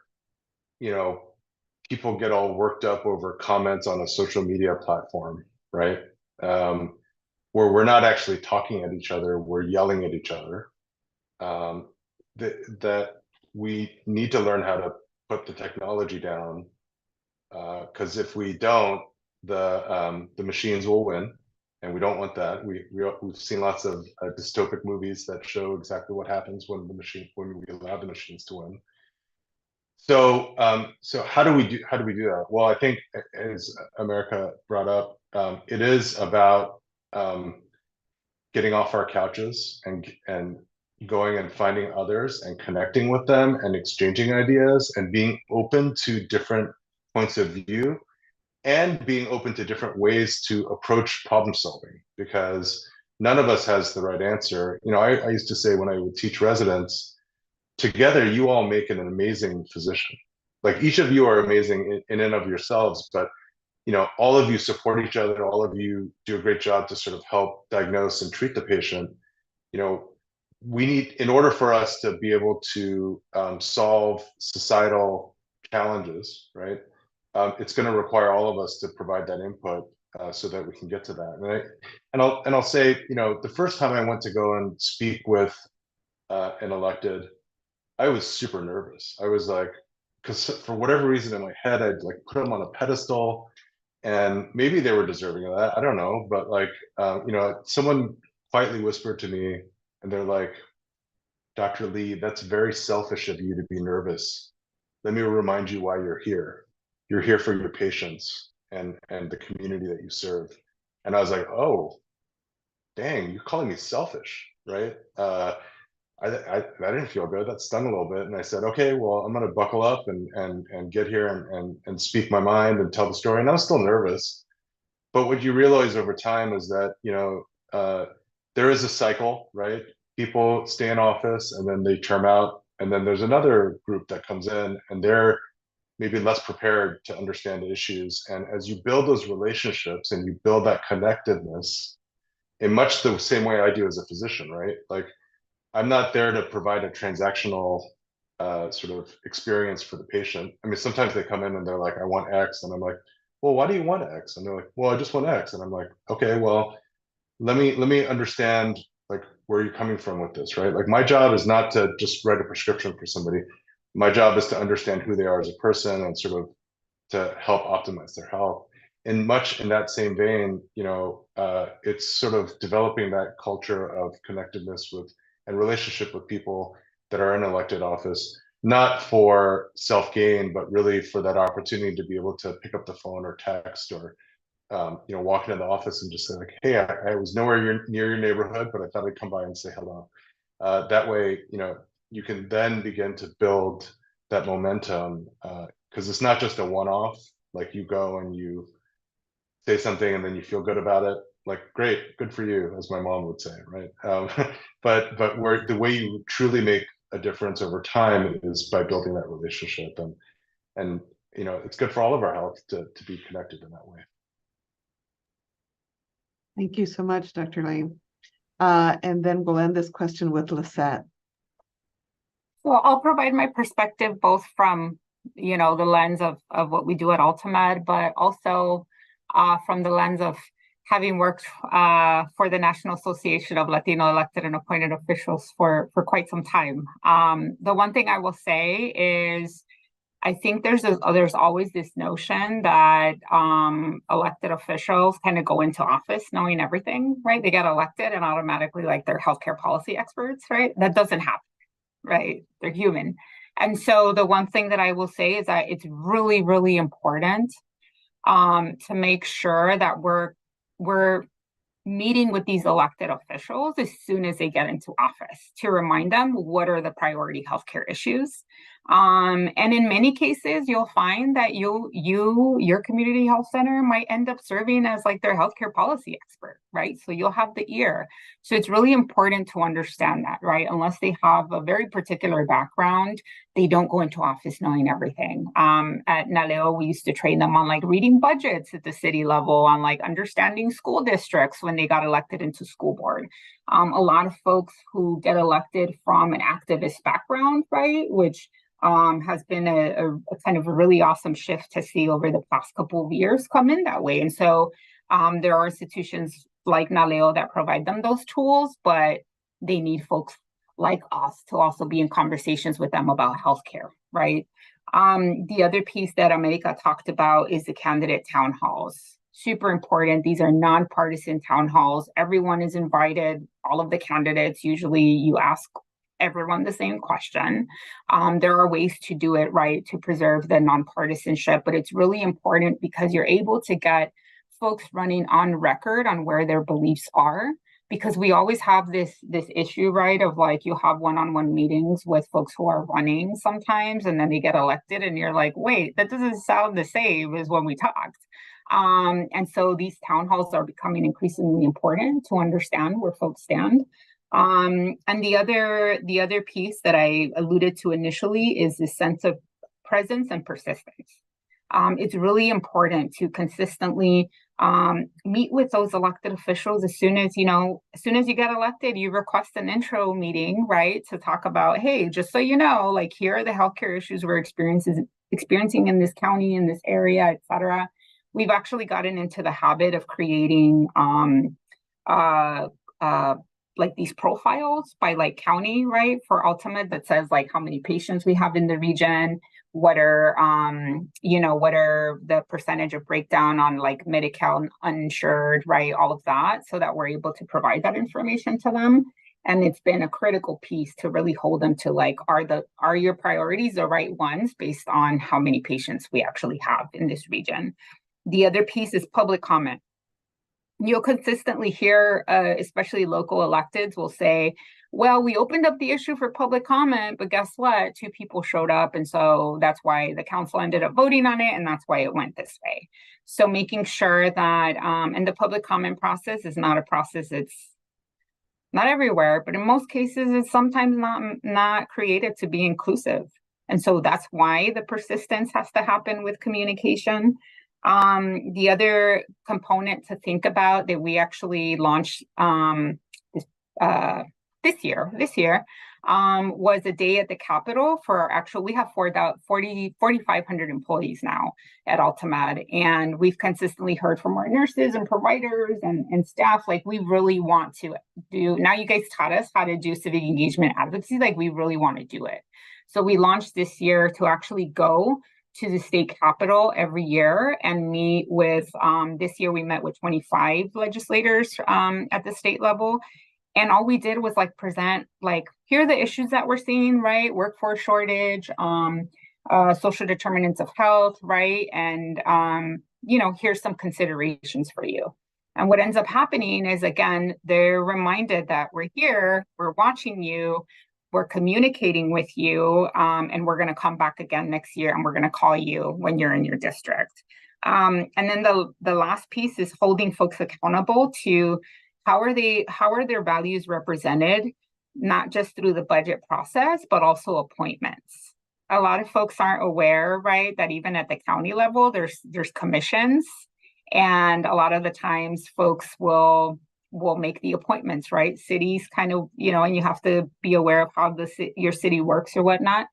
people get all worked up over comments on a social media platform, right? Where we're not actually talking at each other, we're yelling at each other. That we need to learn how to put the technology down, because if we don't, the machines will win, and we don't want that. We've seen lots of dystopic movies that show exactly what happens when we allow the machines to win. So how do we do that? Well, I think, as America brought up, it is about getting off our couches and going and finding others and connecting with them and exchanging ideas and being open to different points of view and being open to different ways to approach problem solving, because none of us has the right answer. I used to say, when I would teach residents, together you all make an amazing physician. Like, each of you are amazing in and of yourselves, but all of you support each other, all of you do a great job to sort of help diagnose and treat the patient. We need, in order for us to be able to solve societal challenges, right? It's going to require all of us to provide that input so that we can get to that. And I'll say, the first time I went to go and speak with an elected, I was super nervous. I was like, because for whatever reason in my head, I'd like put them on a pedestal, and maybe they were deserving of that. I don't know, but like, someone quietly whispered to me, and they're like, "Dr. Lee, that's very selfish of you to be nervous. Let me remind you why you're here. You're here for your patients and the community that you serve." And I was like, "Oh, dang, you're calling me selfish, right?" I didn't feel good. That stung a little bit. And I said, "Okay, well, I'm going to buckle up and get here and speak my mind and tell the story." And I was still nervous. But what you realize over time is that, there is a cycle, right? People stay in office and then they term out. And then there's another group that comes in, and they're maybe less prepared to understand the issues. And as you build those relationships and you build that connectedness, in much the same way I do as a physician, right? Like, I'm not there to provide a transactional sort of experience for the patient. I mean, sometimes they come in and they're like, "I want X," and I'm like, "Well, why do you want X?" And they're like, "Well, I just want X." And I'm like, "Okay, well, let me understand like where you're coming from with this, right? Like, my job is not to just write a prescription for somebody. My job is to understand who they are as a person and sort of to help optimize their health." And much in that same vein, it's sort of developing that culture of connectedness with and relationship with people that are in elected office, not for self-gain, but really for that opportunity to be able to pick up the phone or text or walk into the office and just say like, hey, I was nowhere near your neighborhood, but I thought I'd come by and say hello. That way, you can then begin to build that momentum, because it's not just a one-off, like you go and you say something and then you feel good about it, like, great, good for you, as my mom would say, right? But where the way you truly make a difference over time is by building that relationship, and it's good for all of our health to be connected in that way. Thank you so much, Dr. Lane. And then we'll end this question with Lisette. Well, I'll provide my perspective both from, the lens of what we do at AltaMed, but also from the lens of having worked for the National Association of Latino Elected and Appointed Officials for quite some time. The one thing I will say is, I think there's always this notion that elected officials kind of go into office knowing everything, right? They get elected and automatically like they're healthcare policy experts, right? That doesn't happen, right? They're human. And so the one thing that I will say is that it's really, really important to make sure that we're meeting with these elected officials as soon as they get into office to remind them what are the priority healthcare issues. And in many cases, you'll find that your community health center might end up serving as like their healthcare policy expert, right? So you'll have the ear. So it's really important to understand that, right? Unless they have a very particular background, they don't go into office knowing everything. At Naleo, we used to train them on like reading budgets at the city level, on like understanding school districts when they got elected into school board. A lot of folks who get elected from an activist background, right, which has been a kind of a really awesome shift to see over the past couple of years come in that way. And so there are institutions like Naleo that provide them those tools, but they need folks like us to also be in conversations with them about healthcare, right? The other piece that America talked about is the candidate town halls. Super important. These are nonpartisan town halls. Everyone is invited, all of the candidates. Usually you ask everyone the same question. There are ways to do it, right, to preserve the nonpartisanship, but it's really important because you're able to get folks running on record on where their beliefs are, because we always have this issue, right, of like you have one-on-one meetings with folks who are running sometimes, and then they get elected and you're like, wait, that doesn't sound the same as when we talked. And so these town halls are becoming increasingly important to understand where folks stand. And the other piece that I alluded to initially is the sense of presence and persistence. It's really important to consistently meet with those elected officials as soon as you get elected. You request an intro meeting, right, to talk about, hey, just so you know, like, here are the healthcare issues we're experiencing in this county, in this area, et cetera. We've actually gotten into the habit of creating like these profiles by like county, right, for AltaMed that says like how many patients we have in the region, what are the percentage of breakdown on like Medi-Cal uninsured, right, all of that, so that we're able to provide that information to them. And it's been a critical piece to really hold them to like, are your priorities the right ones based on how many patients we actually have in this region? The other piece is public comment. You'll consistently hear, especially local electeds will say, well, we opened up the issue for public comment, but guess what? 2 people showed up. And so that's why the council ended up voting on it. And that's why it went this way. So making sure that, and the public comment process is not a process that's not everywhere, but in most cases, it's sometimes not created to be inclusive. And so that's why the persistence has to happen with communication. The other component to think about that we actually launched this year was a day at the Capitol for we have 4,500 employees now at AltaMed, and we've consistently heard from our nurses and providers and staff, like, we really want to do, now you guys taught us how to do civic engagement advocacy, like, we really want to do it. So we launched this year to actually go to the state capitol every year and meet with, this year we met with 25 legislators at the state level, And all we did was like present, like, here are the issues that we're seeing, right? Workforce shortage, social determinants of health, right? And, here's some considerations for you. And what ends up happening is, again, they're reminded that we're here, we're watching you, we're communicating with you, and we're going to come back again next year, and we're going to call you when you're in your district. And then the last piece is holding folks accountable to how are their values represented, not just through the budget process, but also appointments. A lot of folks aren't aware, right, that even at the county level, there's commissions, and a lot of the times folks will make the appointments, right? Cities kind of, and you have to be aware of how your city works or whatnot.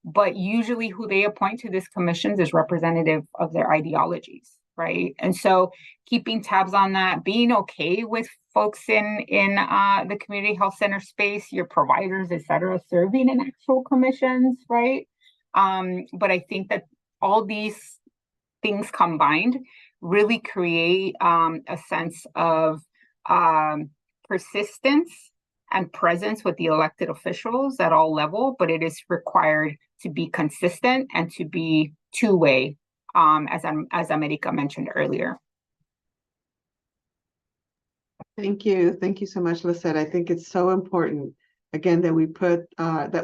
But usually who they appoint to these commissions is representative of their ideologies, right? And so keeping tabs on that, being okay with folks in the community health center space, your providers, et cetera, serving in actual commissions, right? But I think that all these things combined really create a sense of persistence and presence with the elected officials at all level, but it is required to be consistent and to be two-way, as America mentioned earlier. Thank you. Thank you so much, Lisette. I think it's so important, again, that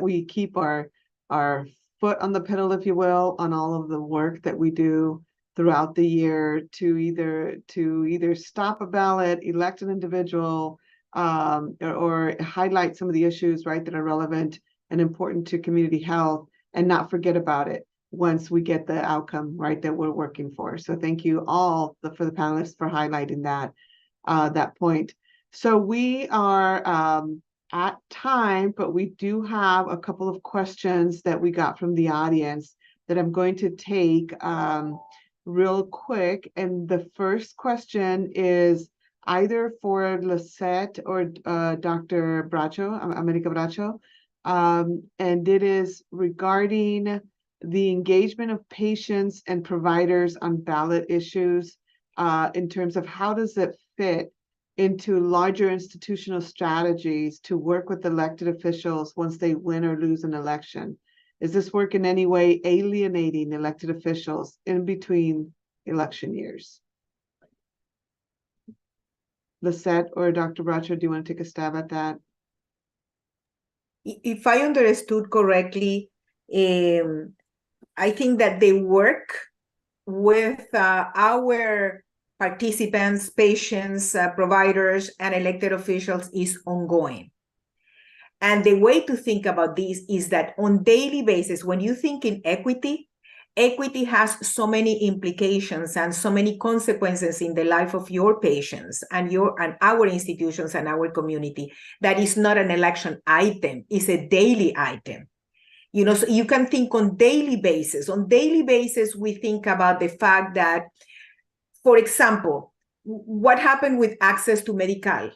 we keep our foot on the pedal, if you will, on all of the work that we do throughout the year to either stop a ballot, elect an individual, or highlight some of the issues, right, that are relevant and important to community health, and not forget about it once we get the outcome, right, that we're working for. So thank you all for the panelists for highlighting that point. So we are at time, but we do have a couple of questions that we got from the audience that I'm going to take real quick. And the first question is either for Lisette or Dr. Bracho, America Bracho, and it is regarding the engagement of patients and providers on ballot issues in terms of how does it fit into larger institutional strategies to work with elected officials once they win or lose an election. Is this work in any way alienating elected officials in between election years? Lisette or Dr. Bracho, do you want to take a stab at that? If I understood correctly, I think that they work with our participants, patients, providers, and elected officials is ongoing. And the way to think about this is that on daily basis, when you think in equity, equity has so many implications and so many consequences in the life of your patients and our institutions and our community that is not an election item, it's a daily item. So you can think on daily basis. On daily basis, we think about the fact that, for example, what happened with access to medical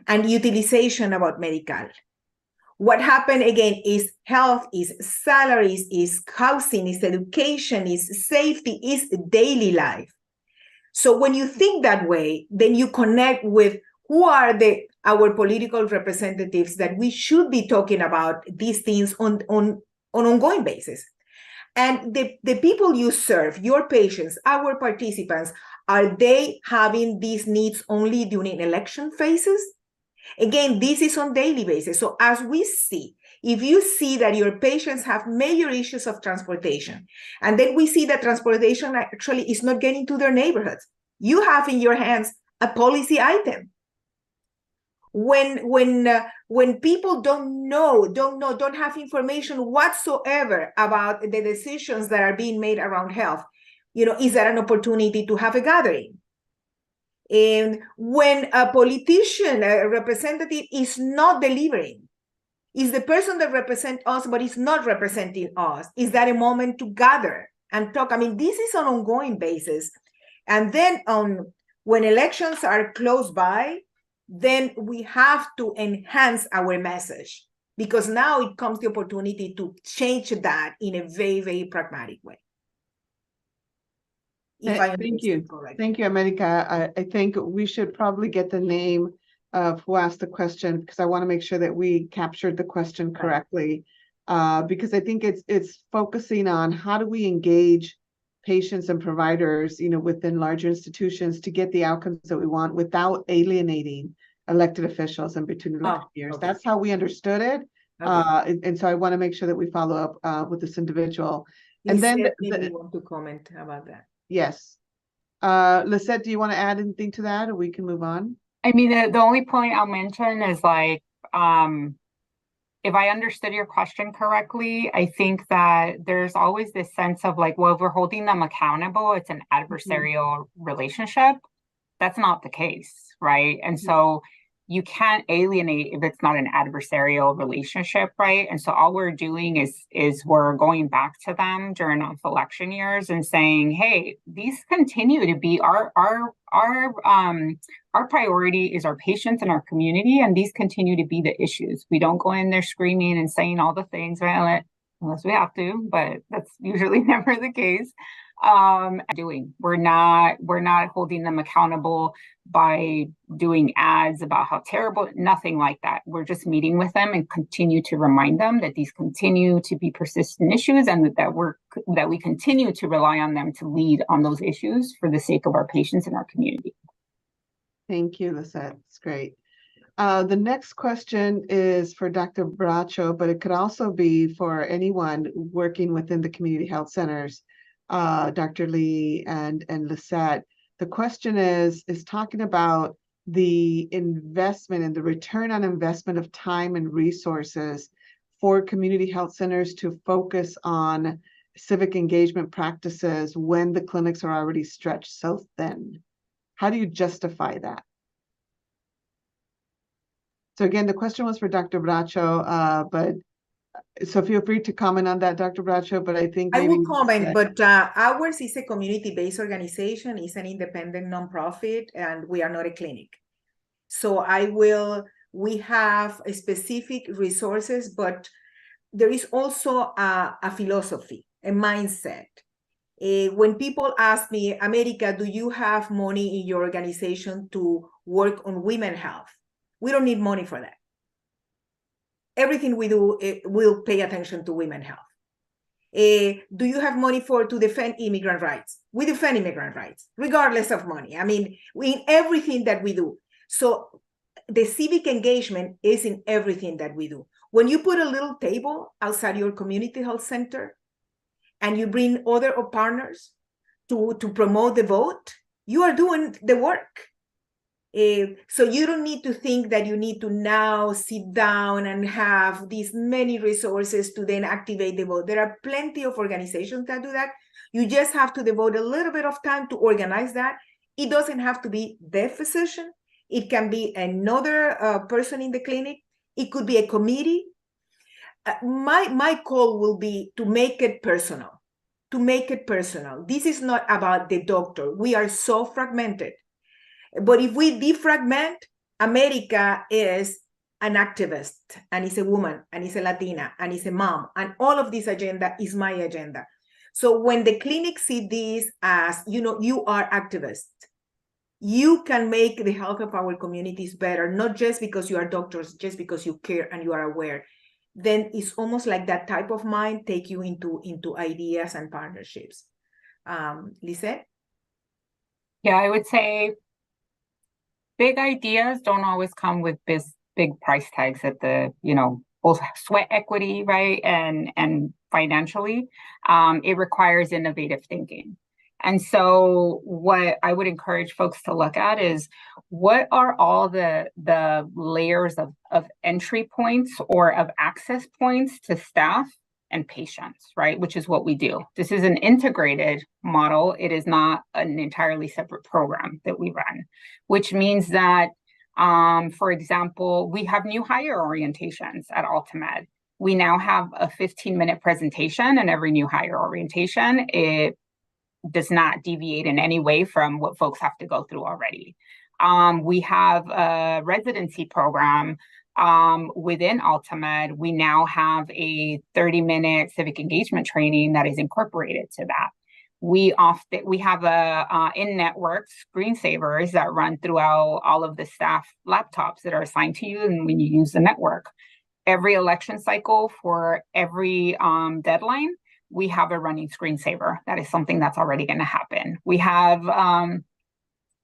and utilization about medical. What happened again is health, is salaries, is housing, is education, is safety, is daily life. So when you think that way, then you connect with who are our political representatives that we should be talking about these things on ongoing basis. And the people you serve, your patients, our participants, are they having these needs only during election phases? Again, this is on daily basis. So as we see, if you see that your patients have major issues of transportation, and then we see that transportation actually is not getting to their neighborhoods, you have in your hands a policy item. When people don't have information whatsoever about the decisions that are being made around health, is there an opportunity to have a gathering? And when a politician, a representative, is not delivering, is the person that represents us but is not representing us, is that a moment to gather and talk? I mean, this is on an ongoing basis. And then when elections are close by, then we have to enhance our message, because now it comes the opportunity to change that in a very, very pragmatic way. Thank you. Correctly. Thank you, America. I think we should probably get the name of who asked the question, because I want to make sure that we captured the question correctly. Because I think it's focusing on how do we engage patients and providers, within larger institutions to get the outcomes that we want without alienating elected officials and between elected years. Okay. That's how we understood it. Okay. And so I want to make sure that we follow up with this individual. And then maybe you want to comment about that. yes. Lisette, do you want to add anything to that, or we can move on? I mean, the only point I'll mention is like, if I understood your question correctly, I think that there's always this sense of like, well, if we're holding them accountable, it's an adversarial relationship. That's not the case, right? And so you can't alienate if it's not an adversarial relationship, right? And so all we're doing is we're going back to them during off-election years and saying, hey, these continue to be our priority is our patients and our community, and these continue to be the issues. We don't go in there screaming and saying all the things, right? Unless we have to, but that's usually never the case. We're not holding them accountable by doing ads about how terrible, nothing like that. We're just meeting with them and continue to remind them that these continue to be persistent issues, and that we continue to rely on them to lead on those issues for the sake of our patients and our community. Thank you, Lisette. It's great. The next question is for Dr. Bracho, but it could also be for anyone working within the community health centers, Dr. Lee and Lisette. The question is talking about the investment and the return on investment of time and resources for community health centers to focus on civic engagement practices when the clinics are already stretched so thin. How do you justify that? So again, the question was for Dr. Bracho, but so feel free to comment on that, Dr. Bracho, but I think I maybe will comment, but ours is a community-based organization, is an independent nonprofit, and we are not a clinic. So we have specific resources, but there is also a philosophy, a mindset. When people ask me, America, do you have money in your organization to work on women's health? We don't need money for that. Everything we do will pay attention to women's health. Do you have money to defend immigrant rights? We defend immigrant rights, regardless of money. I mean, in everything that we do. So the civic engagement is in everything that we do. When you put a little table outside your community health center and you bring other partners to promote the vote, you are doing the work. So you don't need to think that you need to now sit down and have these many resources to then activate the vote. There are plenty of organizations that do that. You just have to devote a little bit of time to organize that. It doesn't have to be the physician. It can be another person in the clinic. It could be a committee. My call will be to make it personal. To make it personal. This is not about the doctor. We are so fragmented. But if we defragment, America is an activist, and is a woman, and is a Latina, and is a mom, and all of this agenda is my agenda. So when the clinics see this as, you are activists, you can make the health of our communities better, not just because you are doctors, just because you care and you are aware. Then it's almost like that type of mind take you into ideas and partnerships. Lisette? Yeah, I would say big ideas don't always come with big price tags at both sweat equity, right, and financially. It requires innovative thinking. And so what I would encourage folks to look at is, what are all the layers of entry points or of access points to staff and patients, right? Which is what we do. This is an integrated model. It is not an entirely separate program that we run, which means that, for example, we have new hire orientations at Altamed. We now have a 15-minute presentation in every new hire orientation. It does not deviate in any way from what folks have to go through already. We have a residency program within Altamed. We now have a 30-minute civic engagement training that is incorporated to that. we have a in-network screensavers that run throughout all of the staff laptops that are assigned to you and when you use the network. Every election cycle for every deadline, we have a running screensaver. That is something that's already going to happen. We have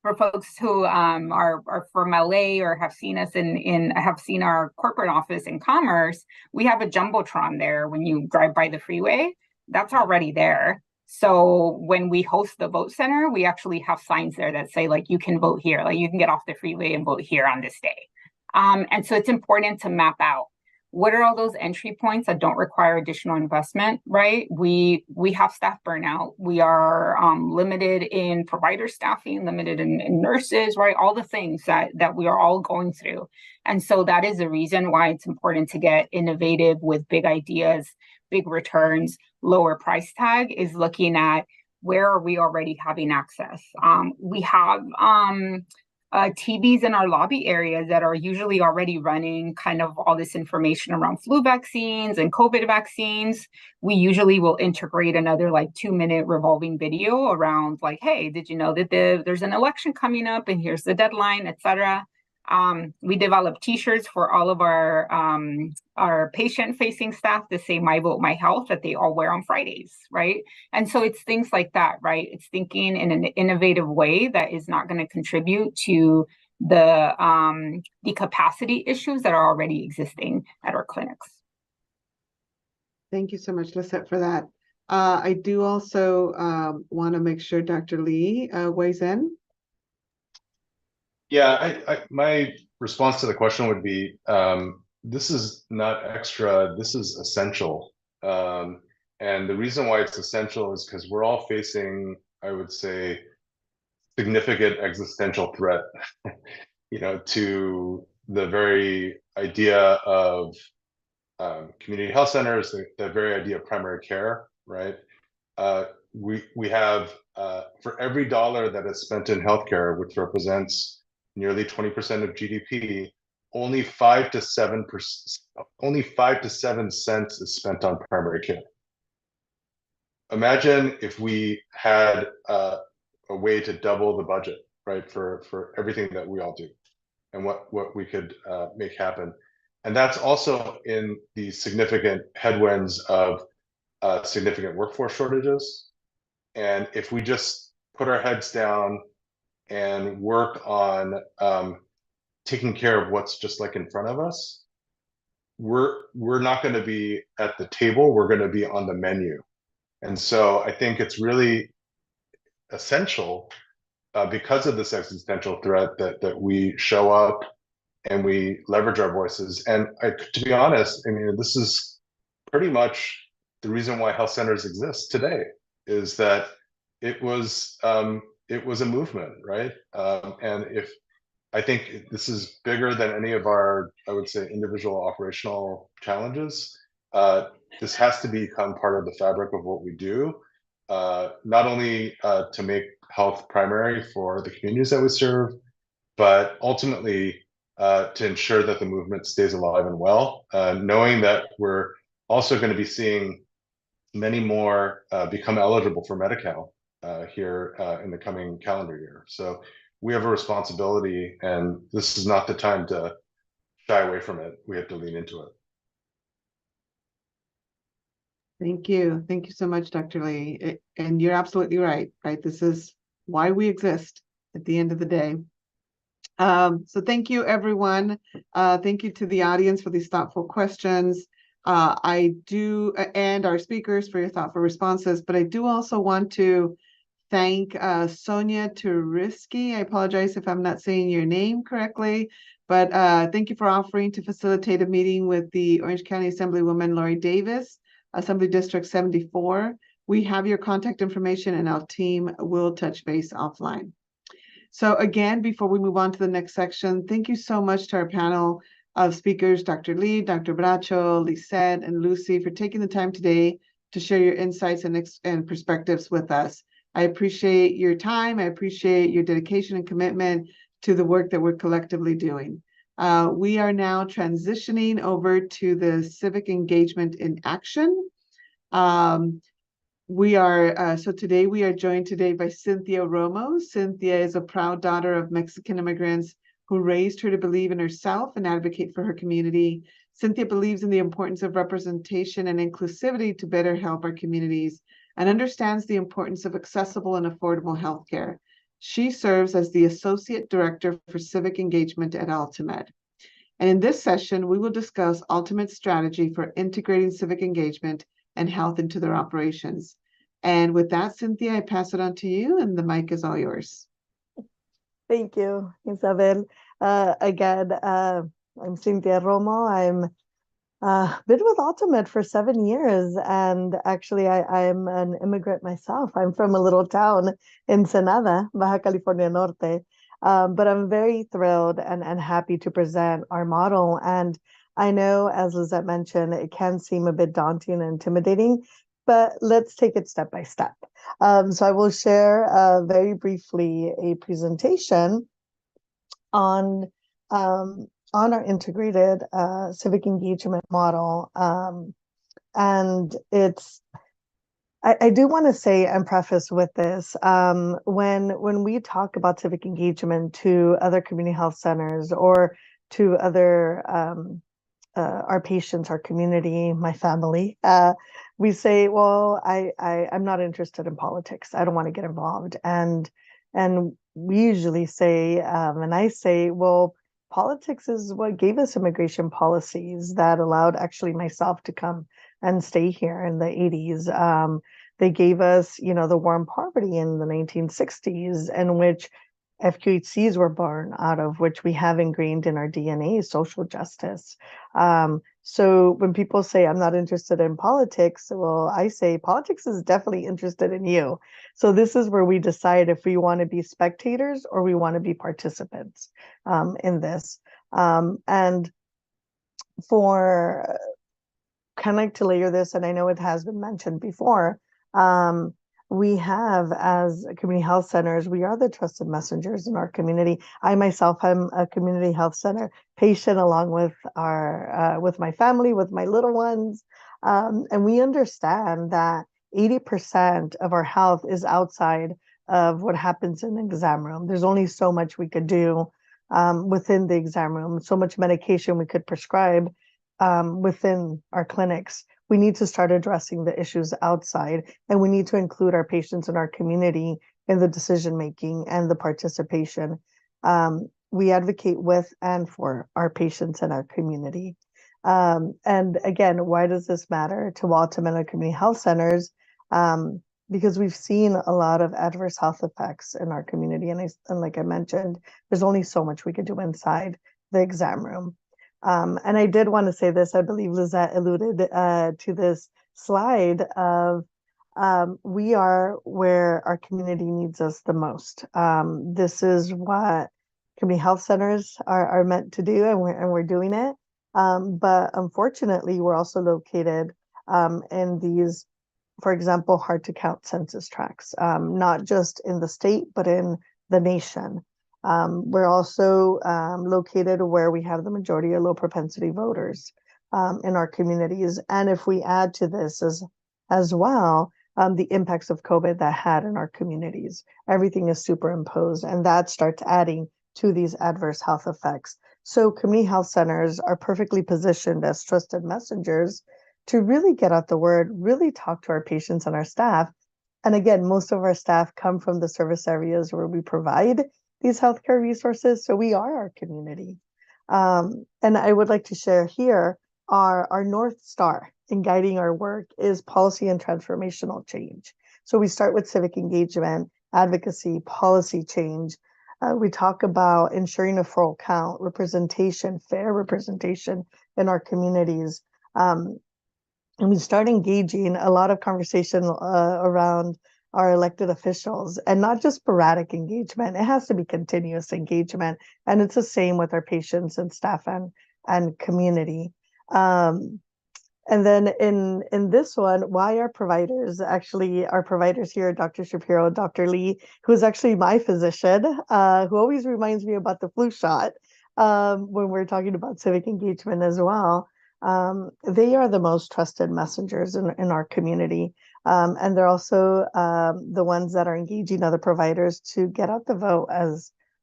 for folks who are from LA or have seen us have seen our corporate office in Commerce, we have a jumbotron there. When you drive by the freeway, that's already there. So when we host the vote center, we actually have signs there that say, like, you can vote here, like you can get off the freeway and vote here on this day. And so it's important to map out what are all those entry points that don't require additional investment, right? We have staff burnout. We are limited in provider staffing, limited in nurses, right? All the things that we are all going through. And so that is the reason why it's important to get innovative with big ideas, big returns, lower price tag, is looking at where are we already having access. We have TVs in our lobby areas that are usually already running kind of all this information around flu vaccines and COVID vaccines. We usually will integrate another like 2-minute revolving video around like, hey, did you know that there's an election coming up and here's the deadline, etc. We develop T-shirts for all of our patient-facing staff to say "My Vote, My Health" that they all wear on Fridays, right? And so it's things like that, right? It's thinking in an innovative way that is not going to contribute to the capacity issues that are already existing at our clinics. Thank you so much, Lisette, for that. I do also want to make sure Dr. Lee weighs in. Yeah, my response to the question would be, this is not extra, this is essential. And the reason why it's essential is because we're all facing, I would say, significant existential threat, to the very idea of community health centers, the very idea of primary care, right? We have, for every dollar that is spent in healthcare, which represents nearly 20% of GDP, only 5 to 7 cents is spent on primary care. Imagine if we had a way to double the budget, right, for everything that we all do, and what we could make happen. And that's also in the significant headwinds of significant workforce shortages. And if we just put our heads down and work on taking care of what's just like in front of us, we're not going to be at the table, we're going to be on the menu. And so I think it's really essential because of this existential threat that we show up and we leverage our voices. And to be honest, I mean, this is pretty much the reason why health centers exist today, is that it was a movement, right? And if I think this is bigger than any of our, I would say, individual operational challenges. This has to become part of the fabric of what we do, not only to make health primary for the communities that we serve, but ultimately to ensure that the movement stays alive and well, knowing that we're also going to be seeing many more become eligible for Medi-Cal here in the coming calendar year. So we have a responsibility, and this is not the time to shy away from it. We have to lean into it. Thank you. Thank you so much, Dr. Lee. And you're absolutely right, right? This is why we exist at the end of the day. So thank you, everyone. Thank you to the audience for these thoughtful questions. And our speakers for your thoughtful responses, but I do also want to thank Sonia Turisky. I apologize if I'm not saying your name correctly, but thank you for offering to facilitate a meeting with the Orange County Assemblywoman Lori Davis, Assembly District 74. We have your contact information and our team will touch base offline. So again, before we move on to the next section, thank you so much to our panel of speakers, Dr. Lee, Dr. Bracho, Lisette, and Lucy, for taking the time today to share your insights and perspectives with us. I appreciate your time. I appreciate your dedication and commitment to the work that we're collectively doing. We are now transitioning over to the civic engagement in action. So today we are joined today by Cynthia Romo. Cynthia is a proud daughter of Mexican immigrants who raised her to believe in herself and advocate for her community. Cynthia believes in the importance of representation and inclusivity to better help our communities and understands the importance of accessible and affordable healthcare. She serves as the Associate Director for Civic Engagement at Altamed. And in this session, we will discuss Altamed's strategy for integrating civic engagement and health into their operations. And with that, Cynthia, I pass it on to you, and the mic is all yours. Thank you, Isabel. Again, I'm Cynthia Romo. I'm been with Altamed for 7 years, and actually I'm an immigrant myself. I'm from a little town in Ensenada, Baja California Norte. But I'm very thrilled and happy to present our model. And I know, as Lizette mentioned, it can seem a bit daunting and intimidating, but let's take it step by step. So I will share very briefly a presentation on our integrated civic engagement model. And I do want to say and preface with this, when we talk about civic engagement to other community health centers or to other our patients, our community, my family, we say, well, I'm not interested in politics. I don't want to get involved. And we usually say, and I say, well, politics is what gave us immigration policies that allowed actually myself to come and stay here in the 80s. They gave us, the war on poverty in the 1960s, in which FQHCs were born out of, which we have ingrained in our DNA, social justice. So when people say I'm not interested in politics, well, I say politics is definitely interested in you. So this is where we decide if we want to be spectators or we want to be participants in this. And for kind of like to layer this, and I know it has been mentioned before, we have, as community health centers, we are the trusted messengers in our community. I myself am a community health center patient, along with with my family, with my little ones, and we understand that 80% of our health is outside of what happens in the exam room. There's only so much we could do within the exam room, so much medication we could prescribe within our clinics. We need to start addressing the issues outside, and we need to include our patients in our community in the decision-making and the participation. We advocate with and for our patients in our community. And again, why does this matter to Altameda Community Health Centers? Because we've seen a lot of adverse health effects in our community. And like I mentioned, there's only so much we could do inside the exam room. And I did want to say this, I believe Lizette alluded to this slide of we are where our community needs us the most. This is what community health centers are meant to do, and we're doing it. But unfortunately, we're also located in these, for example, hard to count census tracts, not just in the state, but in the nation. We're also located where we have the majority of low propensity voters in our communities. And if we add to this as well, the impacts of COVID that had in our communities, everything is superimposed, and that starts adding to these adverse health effects. So community health centers are perfectly positioned as trusted messengers to really get out the word, really talk to our patients and our staff. And again, most of our staff come from the service areas where we provide these healthcare resources. So we are our community. And I would like to share here our North Star in guiding our work is policy and transformational change. So we start with civic engagement, advocacy, policy change. We talk about ensuring a full count, representation, fair representation in our communities. And we start engaging a lot of conversation around our elected officials, and not just sporadic engagement. It has to be continuous engagement. And it's the same with our patients and staff and community. And then in this one, why our providers, actually our providers here, Dr. Shapiro, Dr. Lee, who's actually my physician, who always reminds me about the flu shot when we're talking about civic engagement as well. They are the most trusted messengers in our community. And they're also the ones that are engaging other providers to get out the vote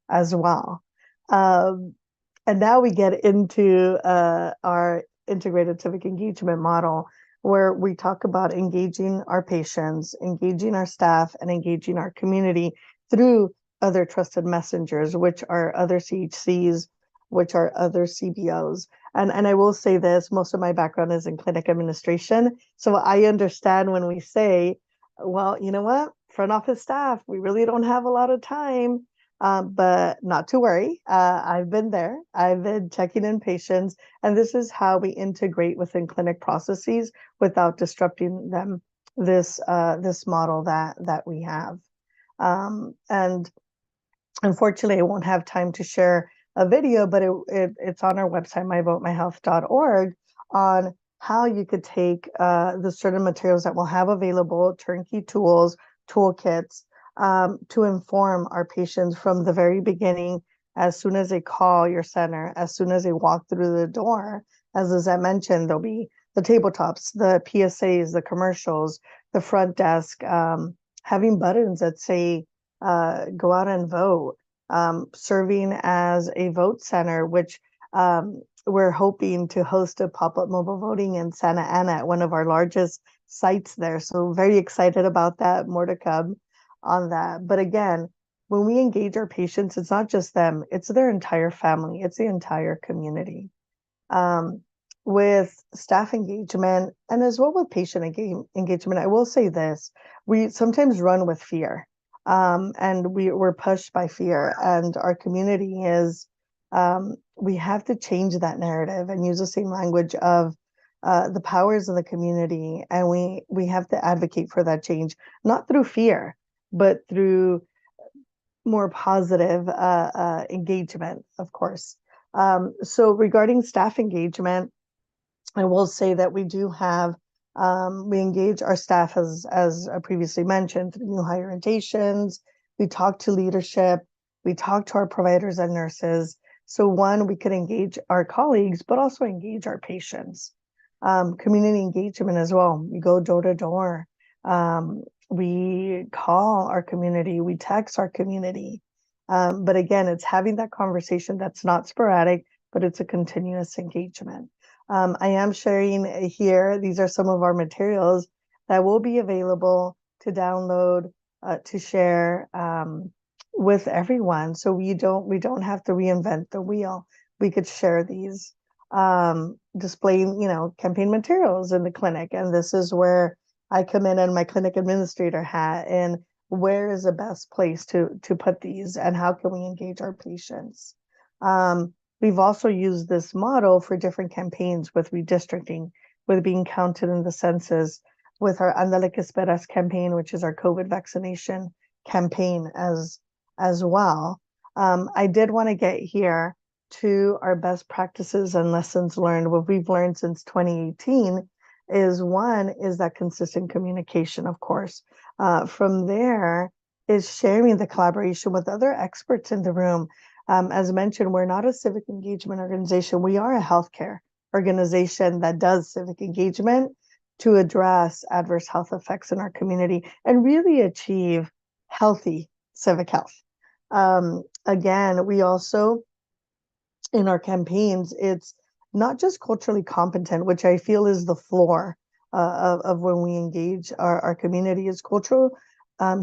as well. And now we get into our integrated civic engagement model, where we talk about engaging our patients, engaging our staff, and engaging our community through other trusted messengers, which are other CHCs, which are other CBOs. And I will say this, most of my background is in clinic administration. So I understand when we say, well, you know what, front office staff, we really don't have a lot of time. But not to worry, I've been there. I've been checking in patients, and this is how we integrate within clinic processes without disrupting them. This model that we have, and unfortunately, I won't have time to share a video, but it's on our website, myvotemyhealth.org, on how you could take the certain materials that we'll have available, turnkey tools, toolkits, to inform our patients from the very beginning, as soon as they call your center, as soon as they walk through the door. As I mentioned, there'll be the tabletops, the PSAs, the commercials, the front desk, having buttons that say, go out and vote, serving as a vote center, which we're hoping to host a pop-up mobile voting in Santa Ana at one of our largest sites there. So very excited about that, more to come on that. But again, when we engage our patients, it's not just them, it's their entire family, it's the entire community. With staff engagement and as well with patient engagement, I will say this, we sometimes run with fear, and we're pushed by fear, and our community is, we have to change that narrative and use the same language of the powers of the community, and we have to advocate for that change, not through fear, but through more positive engagement, of course. So regarding staff engagement, I will say that we do have, we engage our staff as I previously mentioned, through new hire orientations. We talk to leadership, we talk to our providers and nurses. So one, we could engage our colleagues, but also engage our patients. Community engagement as well. We go door to door. We call our community, we text our community. But again, it's having that conversation that's not sporadic, but it's a continuous engagement. I am sharing here, these are some of our materials that will be available to download, to share with everyone. So we don't have to reinvent the wheel. We could share these, displaying, campaign materials in the clinic. And this is where I come in my clinic administrator hat, and where is the best place to put these, and how can we engage our patients? We've also used this model for different campaigns with redistricting, with being counted in the census, with our Andale que Esperas campaign, which is our COVID vaccination campaign as well. I did want to get here to our best practices and lessons learned. What we've learned since 2018 is that consistent communication, of course. From there is sharing the collaboration with other experts in the room. As mentioned, we're not a civic engagement organization. We are a healthcare organization that does civic engagement to address adverse health effects in our community and really achieve healthy civic health. Again, we also, in our campaigns, it's not just culturally competent, which I feel is the floor of when we engage our community, is cultural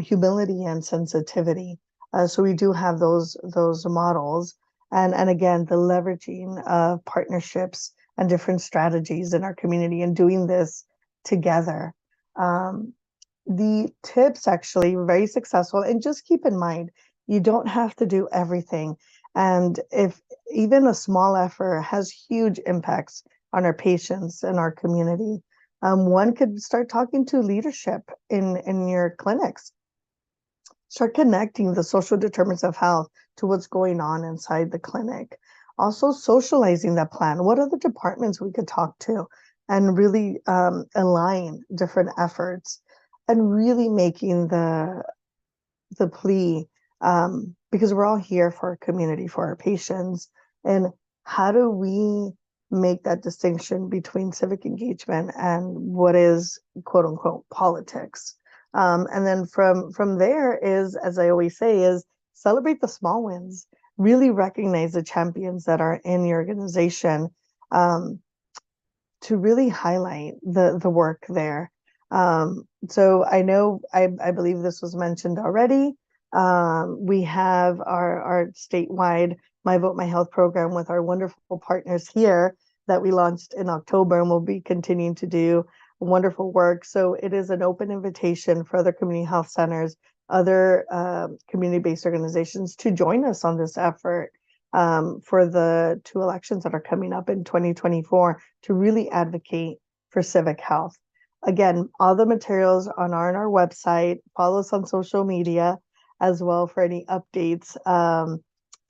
humility and sensitivity. So we do have those models, and again, the leveraging of partnerships and different strategies in our community and doing this together. The tips actually were very successful, and just keep in mind, you don't have to do everything. And if even a small effort has huge impacts on our patients and our community, one could start talking to leadership in your clinics. Start connecting the social determinants of health to what's going on inside the clinic. Also socializing that plan. What are the departments we could talk to, and really align different efforts, and really making the plea, because we're all here for our community, for our patients. And how do we make that distinction between civic engagement and what is quote unquote politics. And then from there is, as I always say, is celebrate the small wins. Really recognize the champions that are in your organization, to really highlight the work there. So I know, I believe this was mentioned already. We have our statewide My Vote, My Health program with our wonderful partners here that we launched in October, and we'll be continuing to do wonderful work. So it is an open invitation for other community health centers, other community-based organizations to join us on this effort for the 2 elections that are coming up in 2024 to really advocate for civic health. Again, all the materials are on our website. Follow us on social media as well for any updates,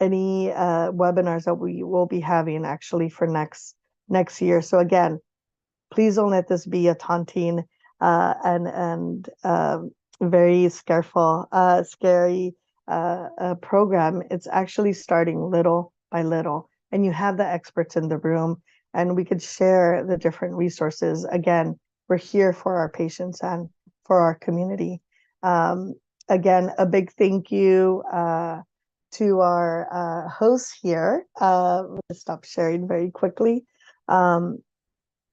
any webinars that we will be having actually for next year. So again, please don't let this be a taunting and very scary program. It's actually starting little by little, and you have the experts in the room, and we could share the different resources. Again, we're here for our patients and for our community. Again, a big thank you to our hosts here. Let's stop sharing very quickly.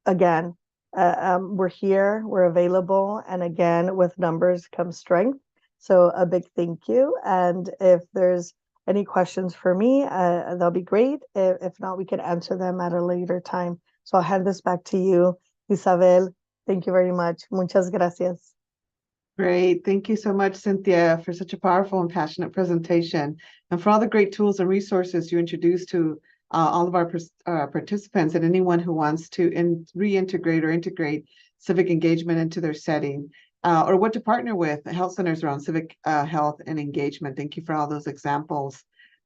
Again, we're here, we're available, and again, with numbers comes strength. So a big thank you. And if there's any questions for me, they'll be great. If not, we can answer them at a later time. So I'll hand this back to you, Isabel. Thank you very much. Muchas gracias. Great. Thank you so much, Cynthia, for such a powerful and passionate presentation, and for all the great tools and resources you introduced to all of our participants and anyone who wants to reintegrate or integrate civic engagement into their setting, or what to partner with health centers around civic health and engagement. Thank you for all those examples.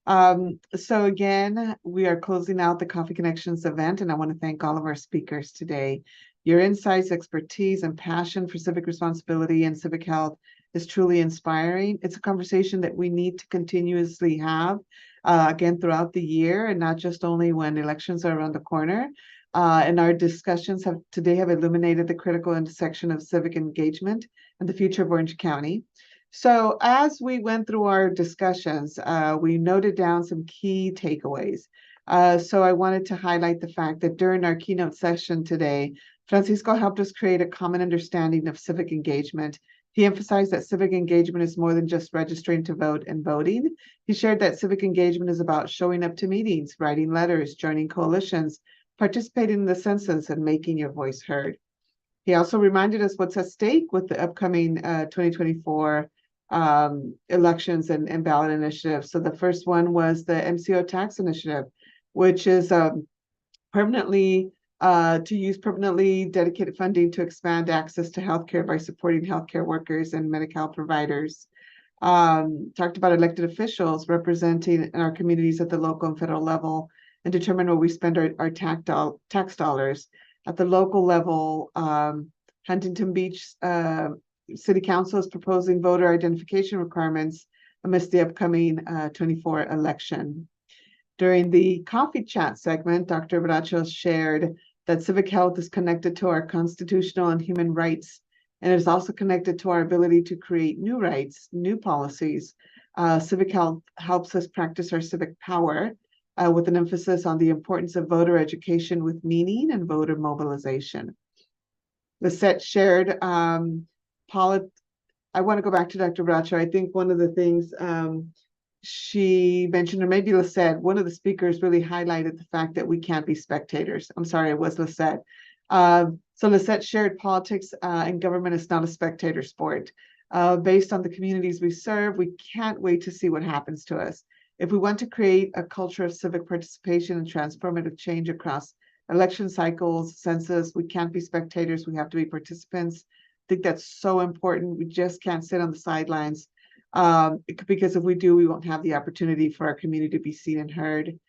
So again, we are closing out the Coffee Connections event, and I want to thank all of our speakers today. Your insights, expertise, and passion for civic responsibility and civic health is truly inspiring. It's a conversation that we need to continuously have, again, throughout the year, and not just only when elections are around the corner. And our discussions today have illuminated the critical intersection of civic engagement and the future of Orange County. So as we went through our discussions, we noted down some key takeaways. So I wanted to highlight the fact that during our keynote session today, Francisco helped us create a common understanding of civic engagement. He emphasized that civic engagement is more than just registering to vote and voting. He shared that civic engagement is about showing up to meetings, writing letters, joining coalitions, participating in the census, and making your voice heard. He also reminded us what's at stake with the upcoming 2024 elections and ballot initiatives. So the first one was the MCO tax initiative, which is permanently to use permanently dedicated funding to expand access to healthcare by supporting healthcare workers and medical providers. Talked about elected officials representing our communities at the local and federal level and determine where we spend our tax dollars. At the local level, Huntington Beach City Council is proposing voter identification requirements amidst the upcoming 24 election. During the coffee chat segment, Dr. Bracho shared that civic health is connected to our constitutional and human rights, and it is also connected to our ability to create new rights, new policies. Civic health helps us practice our civic power with an emphasis on the importance of voter education with meaning and voter mobilization. Lisette shared, I want to go back to Dr. Bracho. I think one of the things she mentioned, or maybe Lisette, one of the speakers really highlighted the fact that we can't be spectators. I'm sorry, it was Lisette. So Lisette shared politics and government is not a spectator sport. Based on the communities we serve, we can't wait to see what happens to us. If we want to create a culture of civic participation and transformative change across election cycles, census, we can't be spectators, we have to be participants. I think that's so important. We just can't sit on the sidelines. Because if we do, we won't have the opportunity for our community to be seen and heard.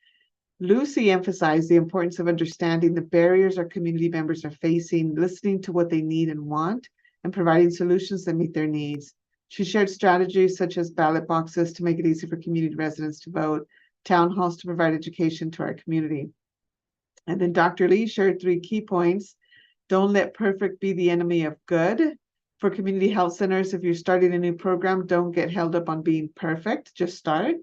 Lucy emphasized the importance of understanding the barriers our community members are facing, listening to what they need and want, and providing solutions that meet their needs. She shared strategies such as ballot boxes to make it easy for community residents to vote, town halls to provide education to our community. And then Dr. Lee shared 3 key points. Don't let perfect be the enemy of good. For community health centers, if you're starting a new program, don't get held up on being perfect, just start.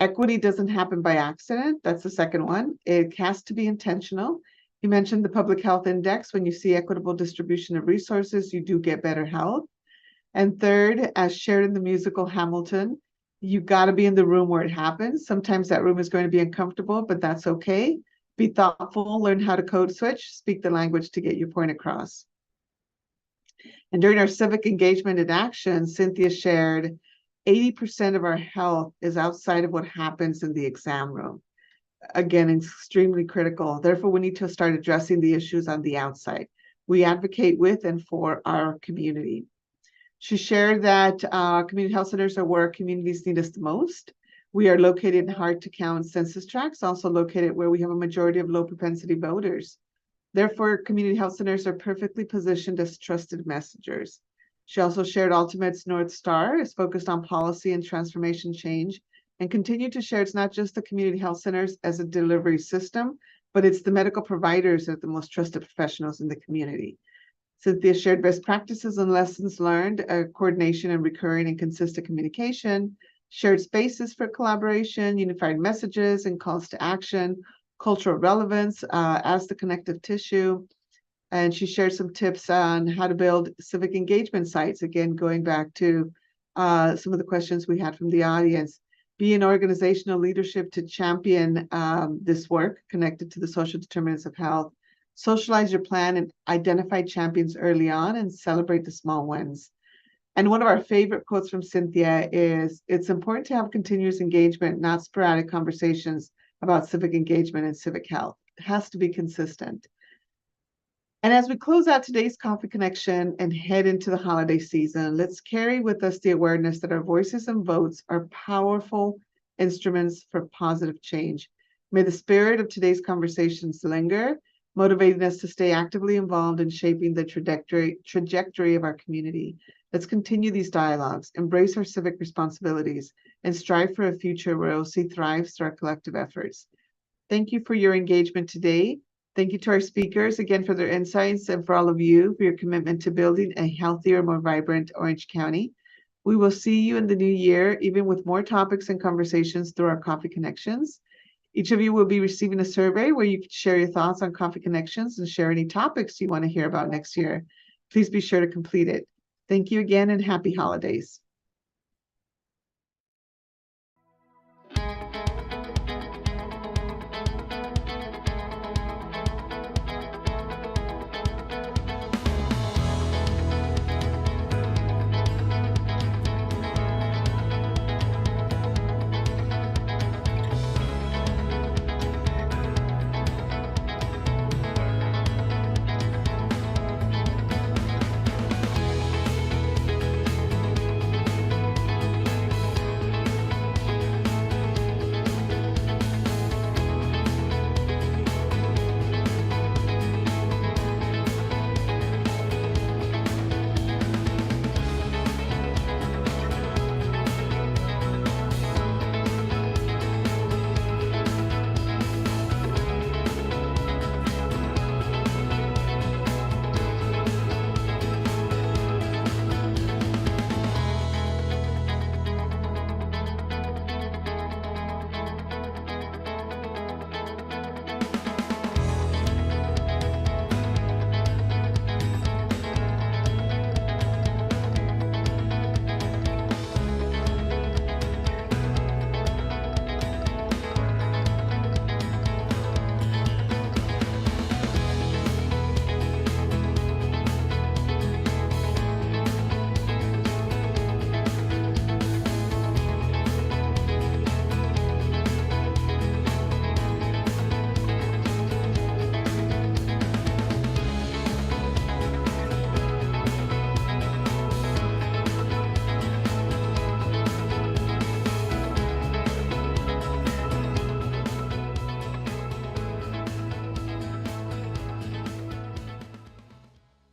Equity doesn't happen by accident. That's the second one. It has to be intentional. You mentioned the public health index. When you see equitable distribution of resources, you do get better health. And third, as shared in the musical Hamilton, you got to be in the room where it happens. Sometimes that room is going to be uncomfortable, but that's okay. Be thoughtful, learn how to code switch, speak the language to get your point across. And during our civic engagement in action, Cynthia shared 80% of our health is outside of what happens in the exam room. Again, extremely critical. Therefore, we need to start addressing the issues on the outside. We advocate with and for our community. She shared that community health centers are where communities need us the most. We are located in hard-to-count census tracts, also located where we have a majority of low-propensity voters. Therefore, community health centers are perfectly positioned as trusted messengers. She also shared Ultimate's North Star is focused on policy and transformation change, and continued to share it's not just the community health centers as a delivery system, but it's the medical providers that are the most trusted professionals in the community. Cynthia shared best practices and lessons learned, coordination and recurring and consistent communication, shared spaces for collaboration, unified messages and calls to action, cultural relevance as the connective tissue. And she shared some tips on how to build civic engagement sites, again, going back to some of the questions we had from the audience. Be in organizational leadership to champion this work connected to the social determinants of health. Socialize your plan and identify champions early on and celebrate the small wins. And one of our favorite quotes from Cynthia is, it's important to have continuous engagement, not sporadic conversations about civic engagement and civic health. It has to be consistent. And as we close out today's Coffee Connection and head into the holiday season, let's carry with us the awareness that our voices and votes are powerful instruments for positive change. May the spirit of today's conversations linger, motivating us to stay actively involved in shaping the trajectory of our community. Let's continue these dialogues, embrace our civic responsibilities, and strive for a future where OC thrives through our collective efforts. Thank you for your engagement today. Thank you to our speakers again for their insights, and for all of you for your commitment to building a healthier, more vibrant Orange County. We will see you in the new year, even with more topics and conversations through our Coffee Connections. Each of you will be receiving a survey where you can share your thoughts on Coffee Connections and share any topics you want to hear about next year. Please be sure to complete it. Thank you again and happy holidays.